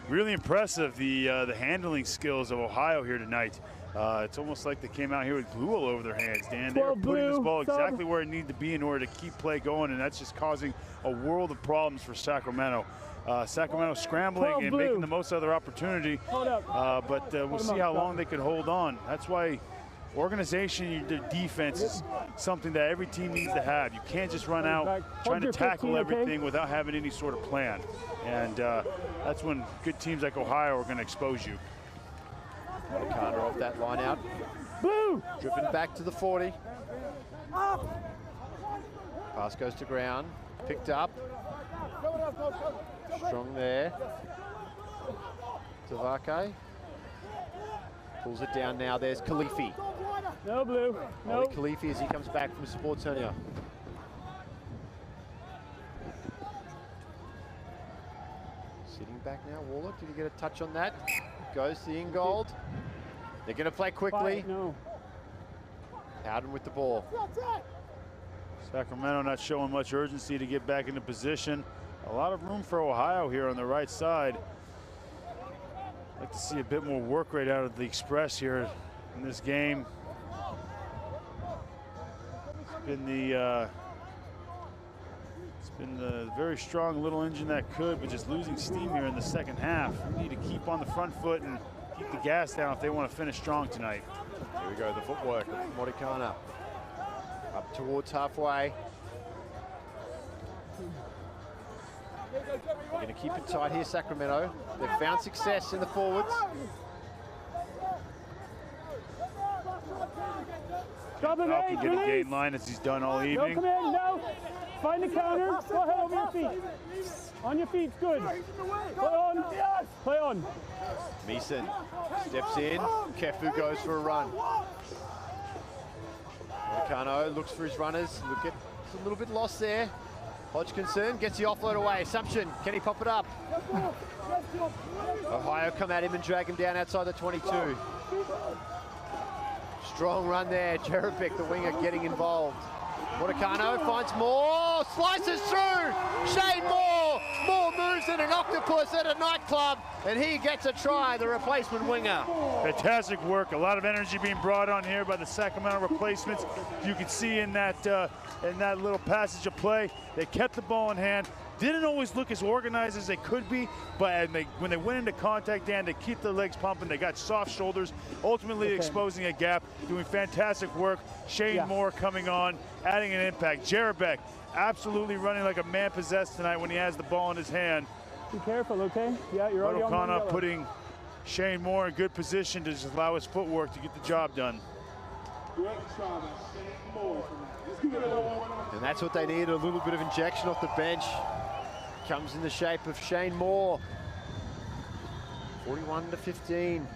Really impressive, the handling skills of Ohio here tonight. It's almost like they came out here with glue all over their hands, Dan. They were putting this ball exactly where it needed to be in order to keep play going, and that's just causing a world of problems for Sacramento. Sacramento scrambling and making the most of their opportunity, but we'll see how long they can hold on. That's why organization, their defense is something that every team needs to have. You can't just run out trying to tackle everything without having any sort of plan. And that's when good teams like Ohio are going to expose you. Carter off that line out. Driven back to the 40. Pass goes to ground. Picked up. Strong there. Tavake. Pulls it down now. There's Khalifi. No blue. No. Khalifi as he comes back from sports hernia. Sitting back now. Waller, did he get a touch on that? Goes to Ingold. They're going to play quickly. No. Howden with the ball. Sacramento not showing much urgency to get back into position. A lot of room for Ohio here on the right side. I'd like to see a bit more work rate out of the Express here in this game. It's been the very strong little engine that could, but just losing steam here in the second half. We need to keep on the front foot and keep the gas down if they want to finish strong tonight. Here we go, the footwork of Morikana. Up towards halfway. They're going to keep it tight here, Sacramento. They've found success in the forwards. Drop it, Falcon get a gain line as he's done all evening. No, come in, no. Find the counter. Go ahead over your feet. On your feet, good. Play on. Play on. Meeson steps in. Kefu goes for a run. Morikano looks for his runners. It's a little bit lost there. Hodgkinson gets the offload away. Assumption, can he pop it up? Ohio come at him and drag him down outside the 22. Strong run there. Jerebic, the winger, getting involved. Morikano finds Moore, slices through. Shane Moore. Moore moves in an octopus at a nightclub, and he gets a try, the replacement winger. Fantastic work. A lot of energy being brought on here by the Sacramento replacements. You can see in that little passage of play, they kept the ball in hand. Didn't always look as organized as they could be, but when they went into contact, Dan, they keep their legs pumping. They got soft shoulders, ultimately exposing a gap, doing fantastic work. Shane Moore coming on, adding an impact. Jerebic absolutely running like a man possessed tonight when he has the ball in his hand. Be careful, okay? Yeah, you're already on the yellow. Putting Shane Moore in good position to just allow his footwork to get the job done. And that's what they need, a little bit of injection off the bench. Comes in the shape of Shane Moore. 41-15.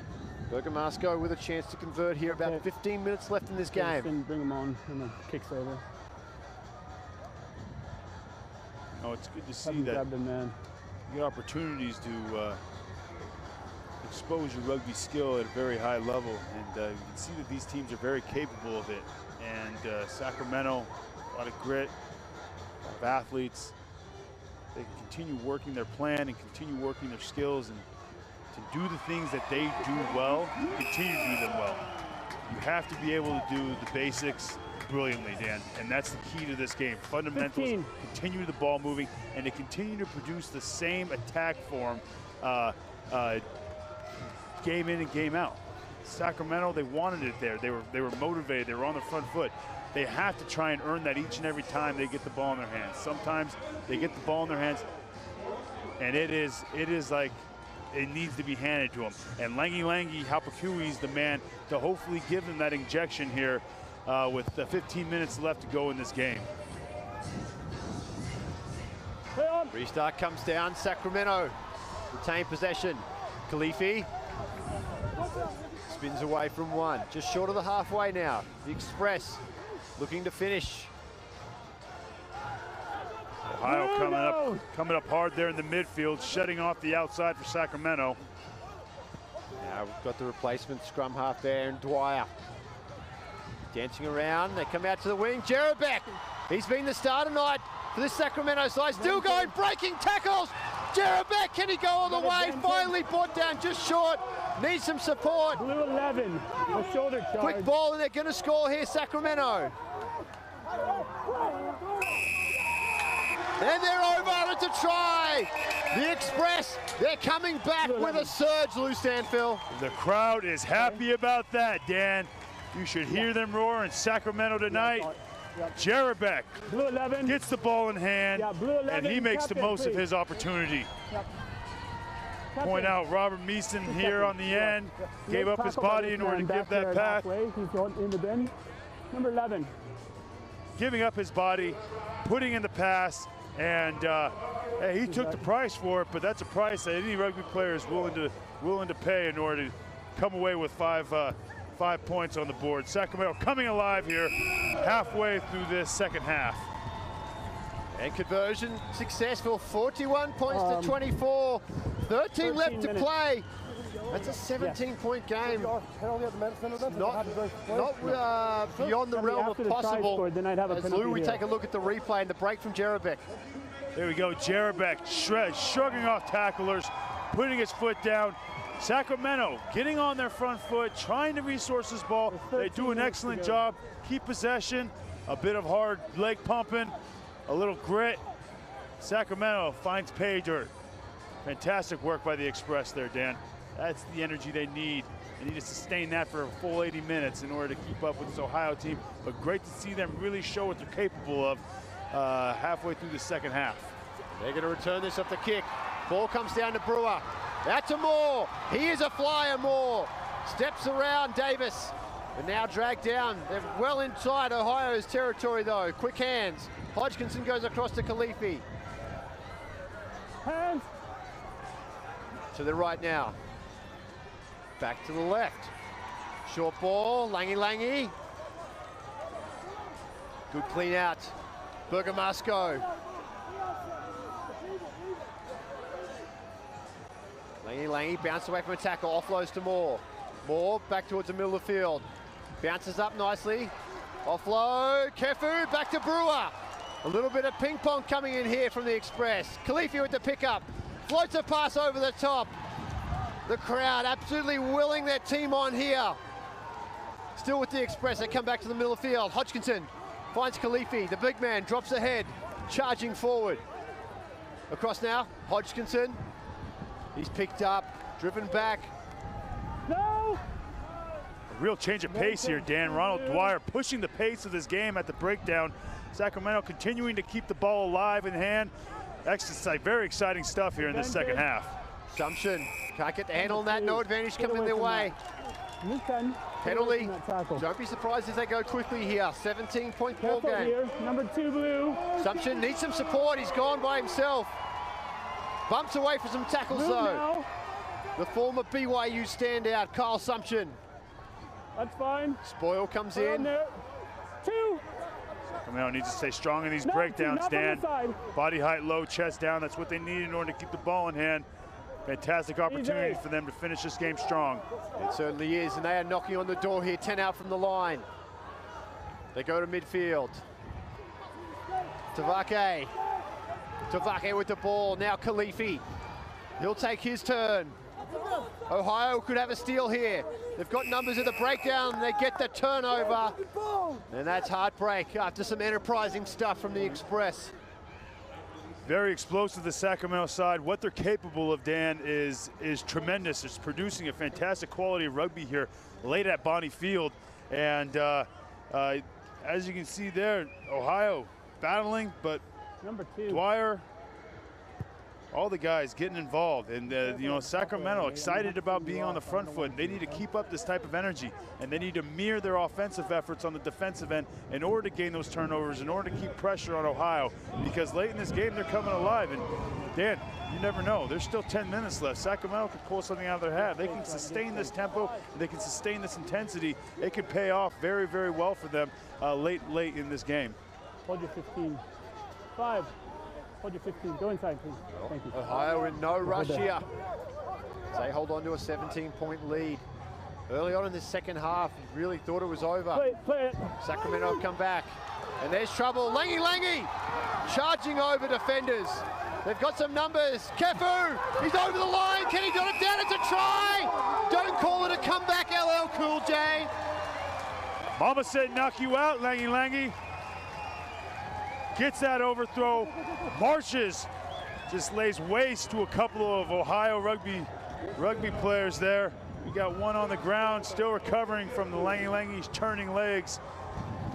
Bergamasco with a chance to convert here. About 15 minutes left in this game. Bring him on and the kicks over. Oh, it's good to see that you get opportunities to expose your rugby skill at a very high level, and you can see that these teams are very capable of it. And Sacramento, a lot of grit, a lot of athletes. They continue working their plan and continue working their skills, and to do the things that they do well, continue to do them well. You have to be able to do the basics brilliantly, Dan, and that's the key to this game. Fundamentals, continue the ball moving, and to continue to produce the same attack form game in and game out. Sacramento, they wanted it there. They were motivated. They were on the front foot. They have to try and earn that each and every time they get the ball in their hands. Sometimes they get the ball in their hands, and it is like it needs to be handed to them. And Langi Halpakui is the man to hopefully give them that injection here with 15 minutes left to go in this game. Restart comes down. Sacramento retain possession. Khalifi spins away from one. Just short of the halfway now. The Express looking to finish. Ohio coming up hard there in the midfield, shutting off the outside for Sacramento. Now we've got the replacement scrum half there, and Dwyer. Dancing around, they come out to the wing. Jerebeck, he's been the star tonight for the Sacramento side. Still going, breaking tackles. Jerebeck, can he go all the way? Finally brought down just short. Needs some support. Blue 11, the shoulder charge. Quick ball, and they're going to score here, Sacramento. And they're over to try. The Express, they're coming back with a surge, Lou Stanfill. The crowd is happy about that, Dan. You should hear them roar in Sacramento tonight. Jerebeck Blue 11 gets the ball in hand, Blue 11, and he makes the captain, most of please. his opportunity. Point out Robert Meeson here on the end, gave up his body in order to give that pass. He's in the bin. Number 11. Giving up his body, putting in the pass, and hey, he took the price for it, but that's a price that any rugby player is willing to pay in order to come away with 5 points on the board. Sacramento coming alive here halfway through this second half. And conversion successful, 41 points to 24. 13 left to play. That's a 17-point game. Not beyond the realm of possible. As Lou, we take a look at the replay and the break from Jerebeck. There we go, Jerebeck shrugging off tacklers, putting his foot down. Sacramento getting on their front foot, trying to resource this ball. They do an excellent job. Keep possession, a bit of hard leg pumping, a little grit. Sacramento finds pay dirt. Fantastic work by the Express there, Dan. That's the energy they need. They need to sustain that for a full 80 minutes in order to keep up with this Ohio team. But great to see them really show what they're capable of halfway through the second half. They're going to return this off the kick. Ball comes down to Brewer. Out to Moore. He is a flyer, Moore. Steps around Davis. And now dragged down. They're well inside Ohio's territory, though. Quick hands. Hodgkinson goes across to Khalifi. Hands. To the right now. Back to the left. Short ball. Langy. Good clean out. Bergamasco. Langy bounced away from a tackle, offloads to Moore. Moore back towards the middle of the field. Bounces up nicely. Offload, Kefu, back to Brewer. A little bit of ping pong coming in here from the Express. Khalifi with the pickup. Floats a pass over the top. The crowd absolutely willing their team on here. Still with the Express, they come back to the middle of the field. Hodgkinson finds Khalifi. The big man drops ahead, charging forward. Across now, Hodgkinson. He's picked up, driven back. No! A real change of pace here, Dan. Ronald Dwyer pushing the pace of this game at the breakdown. Sacramento continuing to keep the ball alive in hand. Very exciting stuff here in this second half. Assumption can't get the handle on that. No advantage coming their way. Penalty. Don't be surprised if they go quickly here. 17-point ball game. Here. Number 2 Blue. Assumption needs some support. He's gone by himself. Bumps away for some tackles though. Now. The former BYU standout, Kyle Assumption. That's fine. Spoil comes in. 2. Sacramento needs to stay strong in these breakdowns, Dan. Body height, low, chest down. That's what they need in order to keep the ball in hand. Fantastic opportunity for them to finish this game strong. It certainly is, and they are knocking on the door here, 10 out from the line. They go to midfield. Tavake with the ball, now Khalifi. He'll take his turn. Ohio could have a steal here. They've got numbers at the breakdown, they get the turnover. And that's heartbreak after some enterprising stuff from the Express. Very explosive, the Sacramento side. What they're capable of, Dan, is tremendous. It's producing a fantastic quality of rugby here late at Bonnie Field. And as you can see there, Ohio battling, but Number 2. Dwyer, all the guys getting involved. And, you know, Sacramento excited about being on the front foot. They need to keep up this type of energy, and they need to mirror their offensive efforts on the defensive end in order to gain those turnovers, in order to keep pressure on Ohio, because late in this game, they're coming alive. And, Dan, you never know. There's still 10 minutes left. Sacramento could pull something out of their hat. They can sustain this tempo, and they can sustain this intensity. It could pay off very, very well for them late in this game. Hold your 15. 5. Hold your 15. Go inside, please. Thank you. Ohio in no rush here. They hold on to a 17-point lead. Early on in this second half, he really thought it was over. Play it. Sacramento have come back. And there's trouble. Langi charging over defenders. They've got some numbers. Kefu, he's over the line. Can he get it down? It's a try. Don't call it a comeback, LL Cool J. Mama said knock you out, Langi. Gets that overthrow. Marches. Just lays waste to a couple of Ohio rugby players there. We got one on the ground, still recovering from the Langi's turning legs.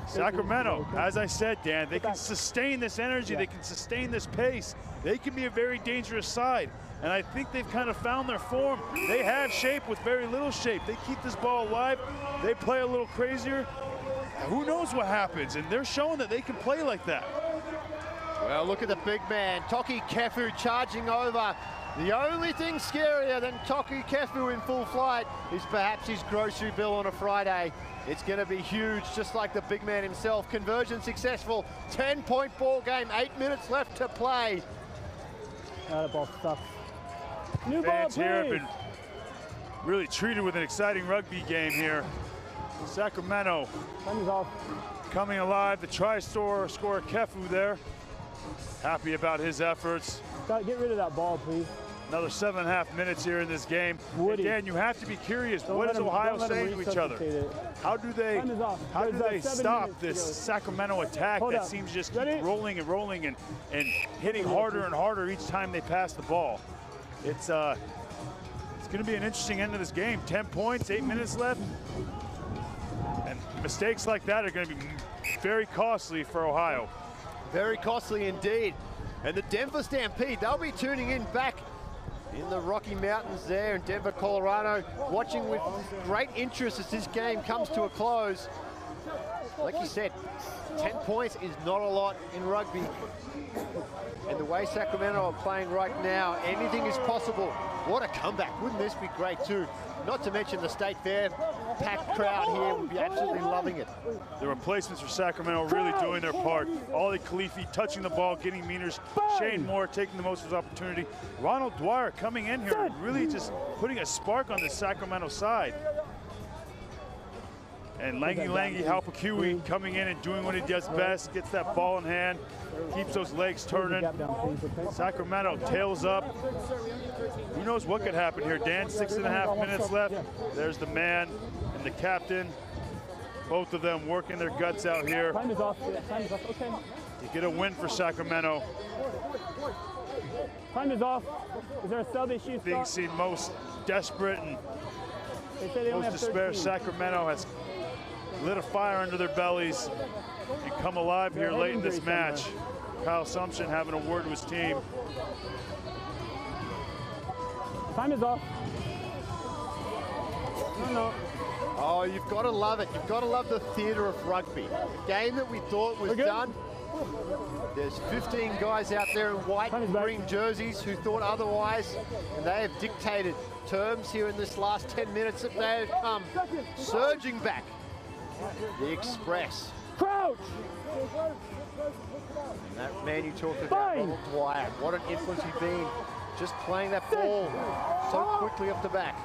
Sacramento, as I said, Dan, they can sustain this energy, they can sustain this pace. They can be a very dangerous side, and I think they've kind of found their form. They have shape with very little shape. They keep this ball alive, they play a little crazier. Who knows what happens, and they're showing that they can play like that. Well, look at the big man, Toki Kefu charging over. The only thing scarier than Toki Kefu in full flight is perhaps his grocery bill on a Friday. It's going to be huge, just like the big man himself. Conversion successful, 10-point ball game, 8 minutes left to play. That ball sucks. New Fans ball, here have been really treated with an exciting rugby game here. Sacramento coming alive. The scorer Kefu there. Happy about his efforts. Get rid of that ball, please. Another 7.5 minutes here in this game. And Dan, you have to be curious. What is Ohio saying to each other? How do they stop this Sacramento attack that seems to just keep rolling and hitting harder and harder each time they pass the ball? It's going to be an interesting end of this game. 10 points, 8 minutes left. And mistakes like that are going to be very costly for Ohio. Very costly indeed. And the Denver Stampede, they'll be tuning in back in the Rocky Mountains there in Denver, Colorado, watching with great interest as this game comes to a close. Like you said, 10 points is not a lot in rugby. And the way Sacramento are playing right now, anything is possible. What a comeback. Wouldn't this be great too? Not to mention the State Fair packed crowd here would be absolutely loving it. The replacements for Sacramento really doing their part. Ollie Khalifi touching the ball, getting meters. Shane Moore taking the most of his opportunity. Ronald Dwyer coming in here and really just putting a spark on the Sacramento side. And Langi Halpakui coming in and doing what he does best, gets that ball in hand, keeps those legs turning. Sacramento tails up. Who knows what could happen here, Dan? 6.5 minutes left. There's the man and the captain. Both of them working their guts out here. Time is off. Time is off. Okay. You get a win for Sacramento. Time is off. Is there a sub issue? Being seen most desperate and most despair, Sacramento has lit a fire under their bellies and come alive here late in this match. Kyle Sumption having a word with his team. Time is off. No. Oh, you've got to love it. You've got to love the theatre of rugby. A game that we thought was done. There's 15 guys out there in white and green jerseys who thought otherwise, and they have dictated terms here in this last 10 minutes that they have come surging back. The Express. Crouch! And that man you talked about, Ronald Dwyer, what an influence he's been, just playing that ball so quickly off the back.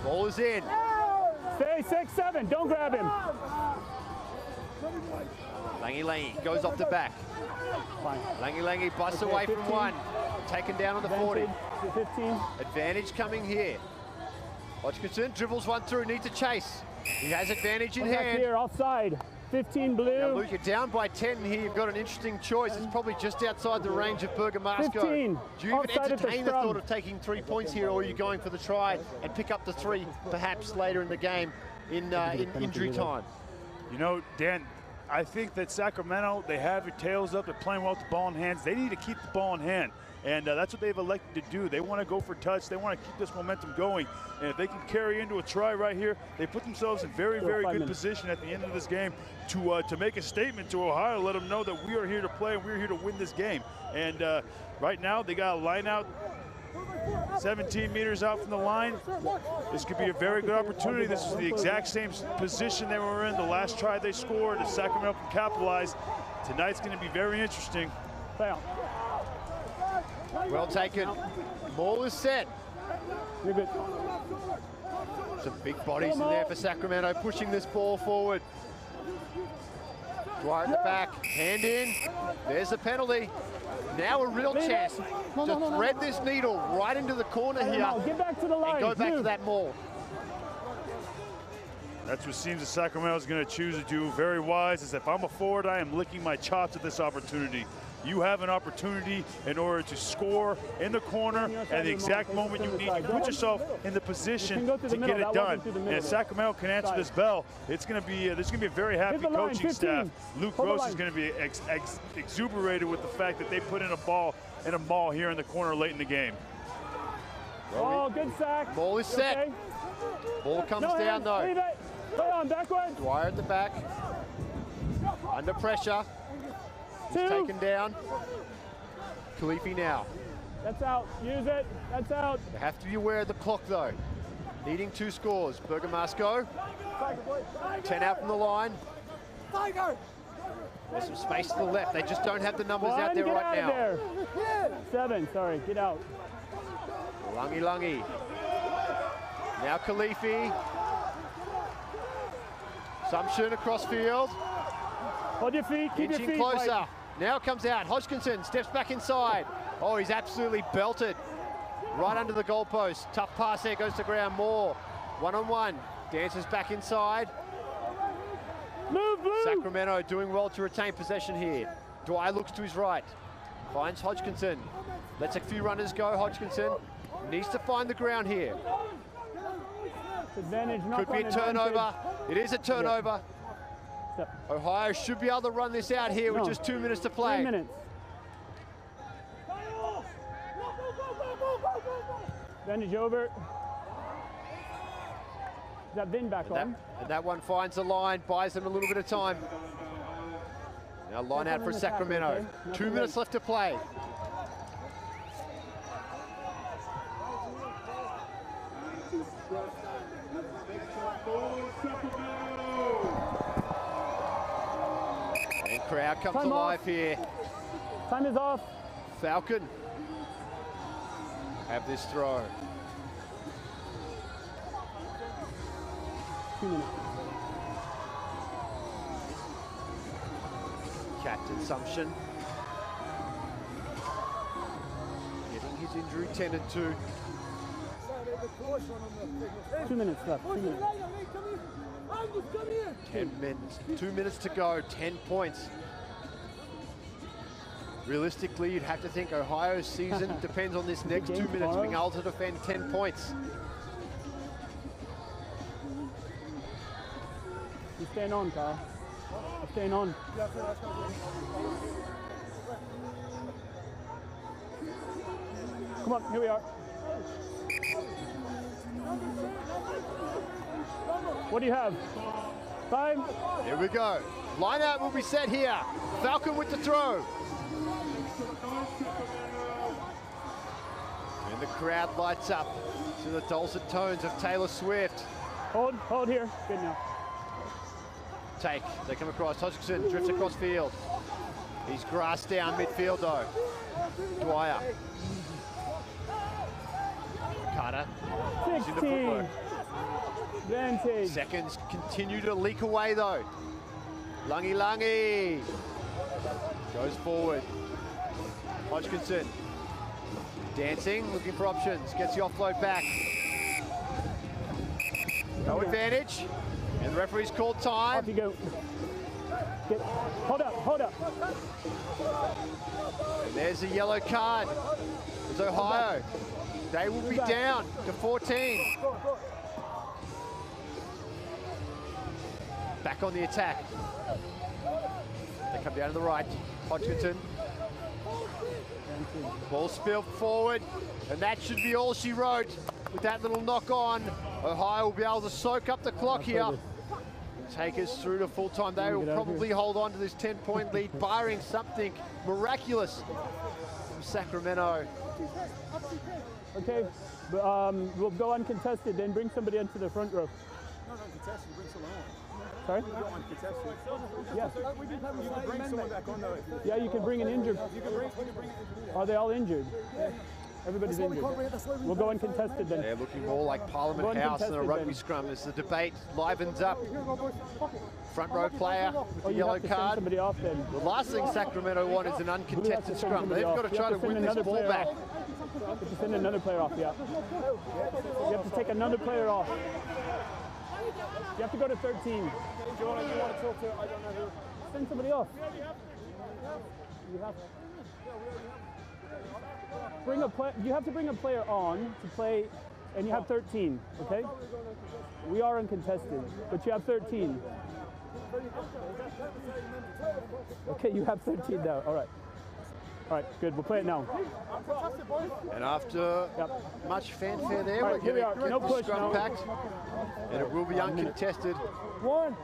Ball is in. Stay 6-7, don't grab him. Langi goes off the back. Langi busts away from one. Taken down on the 40. 15. Advantage coming here. Hodgkinson dribbles one through, needs to chase. He has advantage in hand. Here, offside. 15 blue. Now, Luke, you're down by 10 here. You've got an interesting choice. It's probably just outside the range of Bergamasco. 15. Do you even entertain the thought of taking 3 points here, or are you going for the try and pick up the 3 perhaps later in the game in injury time? You know, Dan, I think that Sacramento, they have their tails up. They're playing well with the ball in hands. They need to keep the ball in hand. And that's what they've elected to do. They want to go for touch. They want to keep this momentum going. And if they can carry into a try right here, they put themselves in very, very good position at the end of this game to make a statement to Ohio, let them know that we are here to play and we're here to win this game. And right now, they got a line out 17 meters out from the line. This could be a very good opportunity. This is the exact same position they were in the last try they scored. If Sacramento can capitalize, tonight's going to be very interesting. Well taken. Ball is set. You're good. Some big bodies in there for Sacramento, pushing this ball forward. Dwyer at the back, hand in. There's the penalty. Now a real chance to thread this needle right into the corner here. Get back to the line. And go back to that maul. That's what seems that Sacramento is going to choose to do. Very wise. Is if I'm a forward, I am licking my chops at this opportunity. You have an opportunity in order to score in the corner at the exact moment you need to put yourself in the position to get it done. And if Sacramento can answer this bell, it's going to be there's going to be a very happy coaching staff. Luke Gross is going to be exuberated with the fact that they put in a ball and a maul here in the corner late in the game. Oh, good sack. Ball is set. Ball comes down though. Leave it. Play on backwards. Dwyer at the back. Under pressure. He's taken down. Khalifi now. That's out. Use it. That's out. They have to be aware of the clock though. Needing 2 scores. Bergamasco. 10 out from the line. There's some space to the left. They just don't have the numbers out there right now. There. 7. Sorry. Get out. Lungi. Now Khalifi. Sumption across field. Hold your feet. Keep your feet closer. Mike. Now comes out. Hodgkinson steps back inside. Oh, he's absolutely belted. Right under the goalpost. Tough pass there. Goes to ground. Moore. 1-on-1. Dances back inside. Move. Sacramento doing well to retain possession here. Dwyer looks to his right. Finds Hodgkinson. Lets a few runners go. Hodgkinson needs to find the ground here. Advantage. Could be a turnover. It is a turnover. Ohio should be able to run this out here with just 2 minutes to play. 3 minutes. Advantage over. Is that Vin back on? And that one finds the line, buys them a little bit of time. Now line out for Sacramento. 2 minutes left to play. And crowd comes alive here. Time is off. Falcon have this throw. 2 minutes. Captain Sumption getting his injury tended to. 2 minutes left. 2 minutes. 10 minutes. 2 minutes to go. 10 points. Realistically, you'd have to think Ohio's season depends on this next 2 minutes being able to defend 10 points. You staying on, Kyle. You're staying on. Come on, here we are. What do you have? Time? Here we go. Line-out will be set here. Falcon with the throw. And the crowd lights up to the dulcet tones of Taylor Swift. Hold here. Good now. Take. They come across. Hodgkinson drifts across field. He's grassed down midfield though. Dwyer. Carter. Using the footwork. Advantage. Seconds continue to leak away though. Lungi. Goes forward. Hodgkinson. Dancing, looking for options. Gets the offload back. No advantage. And the referee's called time. Off you go. Hold up. And there's a yellow card. It's Ohio. They will be down to 14. Back on the attack. They come down to the right. Hodgkinson. Ball spilled forward. And that should be all she wrote. With that little knock on, Ohio will be able to soak up the clock here. And take us through to full time. They will probably hold on to this 10-point lead, barring something miraculous from Sacramento. Okay, we'll go uncontested, then bring somebody into the front row. No, contested, bring someone on. Sorry? Yeah. You can bring someone back on though. Yeah, you can bring an injured. You can bring Are they all injured? Everybody's injured. We'll go uncontested then. They're looking more like Parliament House than a rugby scrum as the debate livens up. Front row player with the yellow card. Off then. The last thing Sacramento want is an uncontested scrum. They've got to try to win this ball back. You have to send another player off, yeah. You have to take another player off. You have to go to 13. Do you want to talk to, I don't know who. Send somebody off. You have you have to bring a player on to play, and you have 13, okay? We are uncontested, but you have 13. Okay, you have 13 now, all right. All right, good, we'll play it now. And after much fanfare there, right, we're going to get no the push, scrum packed, and it will be uncontested. One.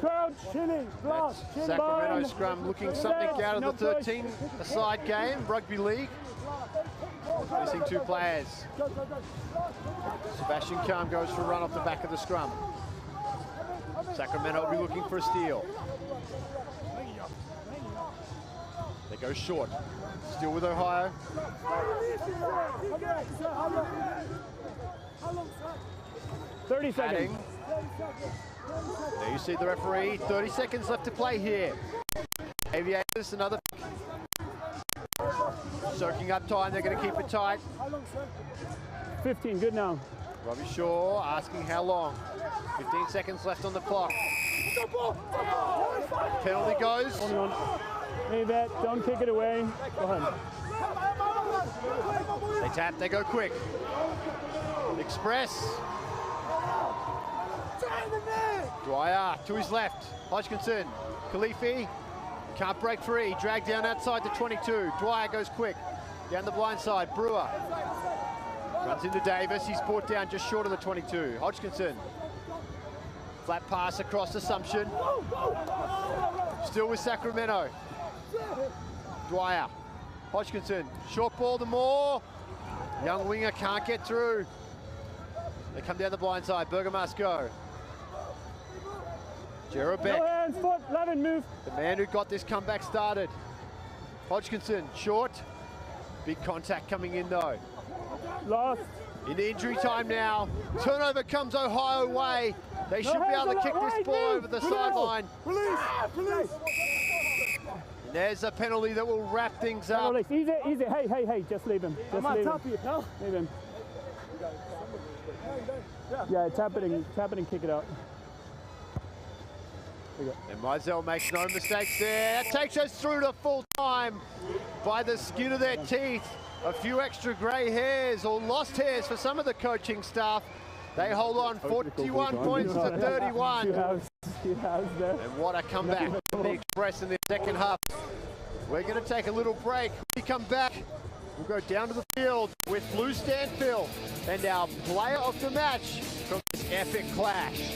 Crouch, chinning, blast, chin Sacramento bind. scrum looking something out of the 13-a-side game, rugby league. Missing 2 players. Sebastian Calm goes for a run off the back of the scrum. Sacramento will be looking for a steal. They go short. Still with Ohio. 30 seconds. There you see the referee. 30 seconds left to play here. Aviators, another. Soaking up time. They're going to keep it tight. 15, good now. Robbie Shaw asking how long. 15 seconds left on the clock. Penalty goes. Hold on. Hey, Vet, don't kick it away. Go ahead. They tap, they go quick. Express. Dwyer to his left. Hodgkinson. Khalifi can't break free. Dragged down outside the 22. Dwyer goes quick. Down the blind side. Brewer. Runs into Davis. He's brought down just short of the 22. Hodgkinson. Flat pass across Assumption. Still with Sacramento. Dwyer. Hodgkinson. Short ball to Moore. Young winger can't get through. They come down the blind side. Berger must go. Jarrah Beck. No hands, foot, 11, move. The man who got this comeback started. Hodgkinson, short. Big contact coming in though. Lost. Into injury time now. Turnover comes Ohio way. They should be able to kick this ball over the sideline. Release. And there's a penalty that will wrap things up. Easy. Hey, just leave him. Just leave him. Leave him. Yeah, tap it and kick it out. And Mizell makes no mistakes there. That takes us through to full time by the skin of their teeth. A few extra grey hairs or lost hairs for some of the coaching staff. They hold on 41 points to 31. And what a comeback from the Express in the second half. We're going to take a little break. When we come back, we'll go down to the field with Blue Stanfield and our player of the match from this epic clash.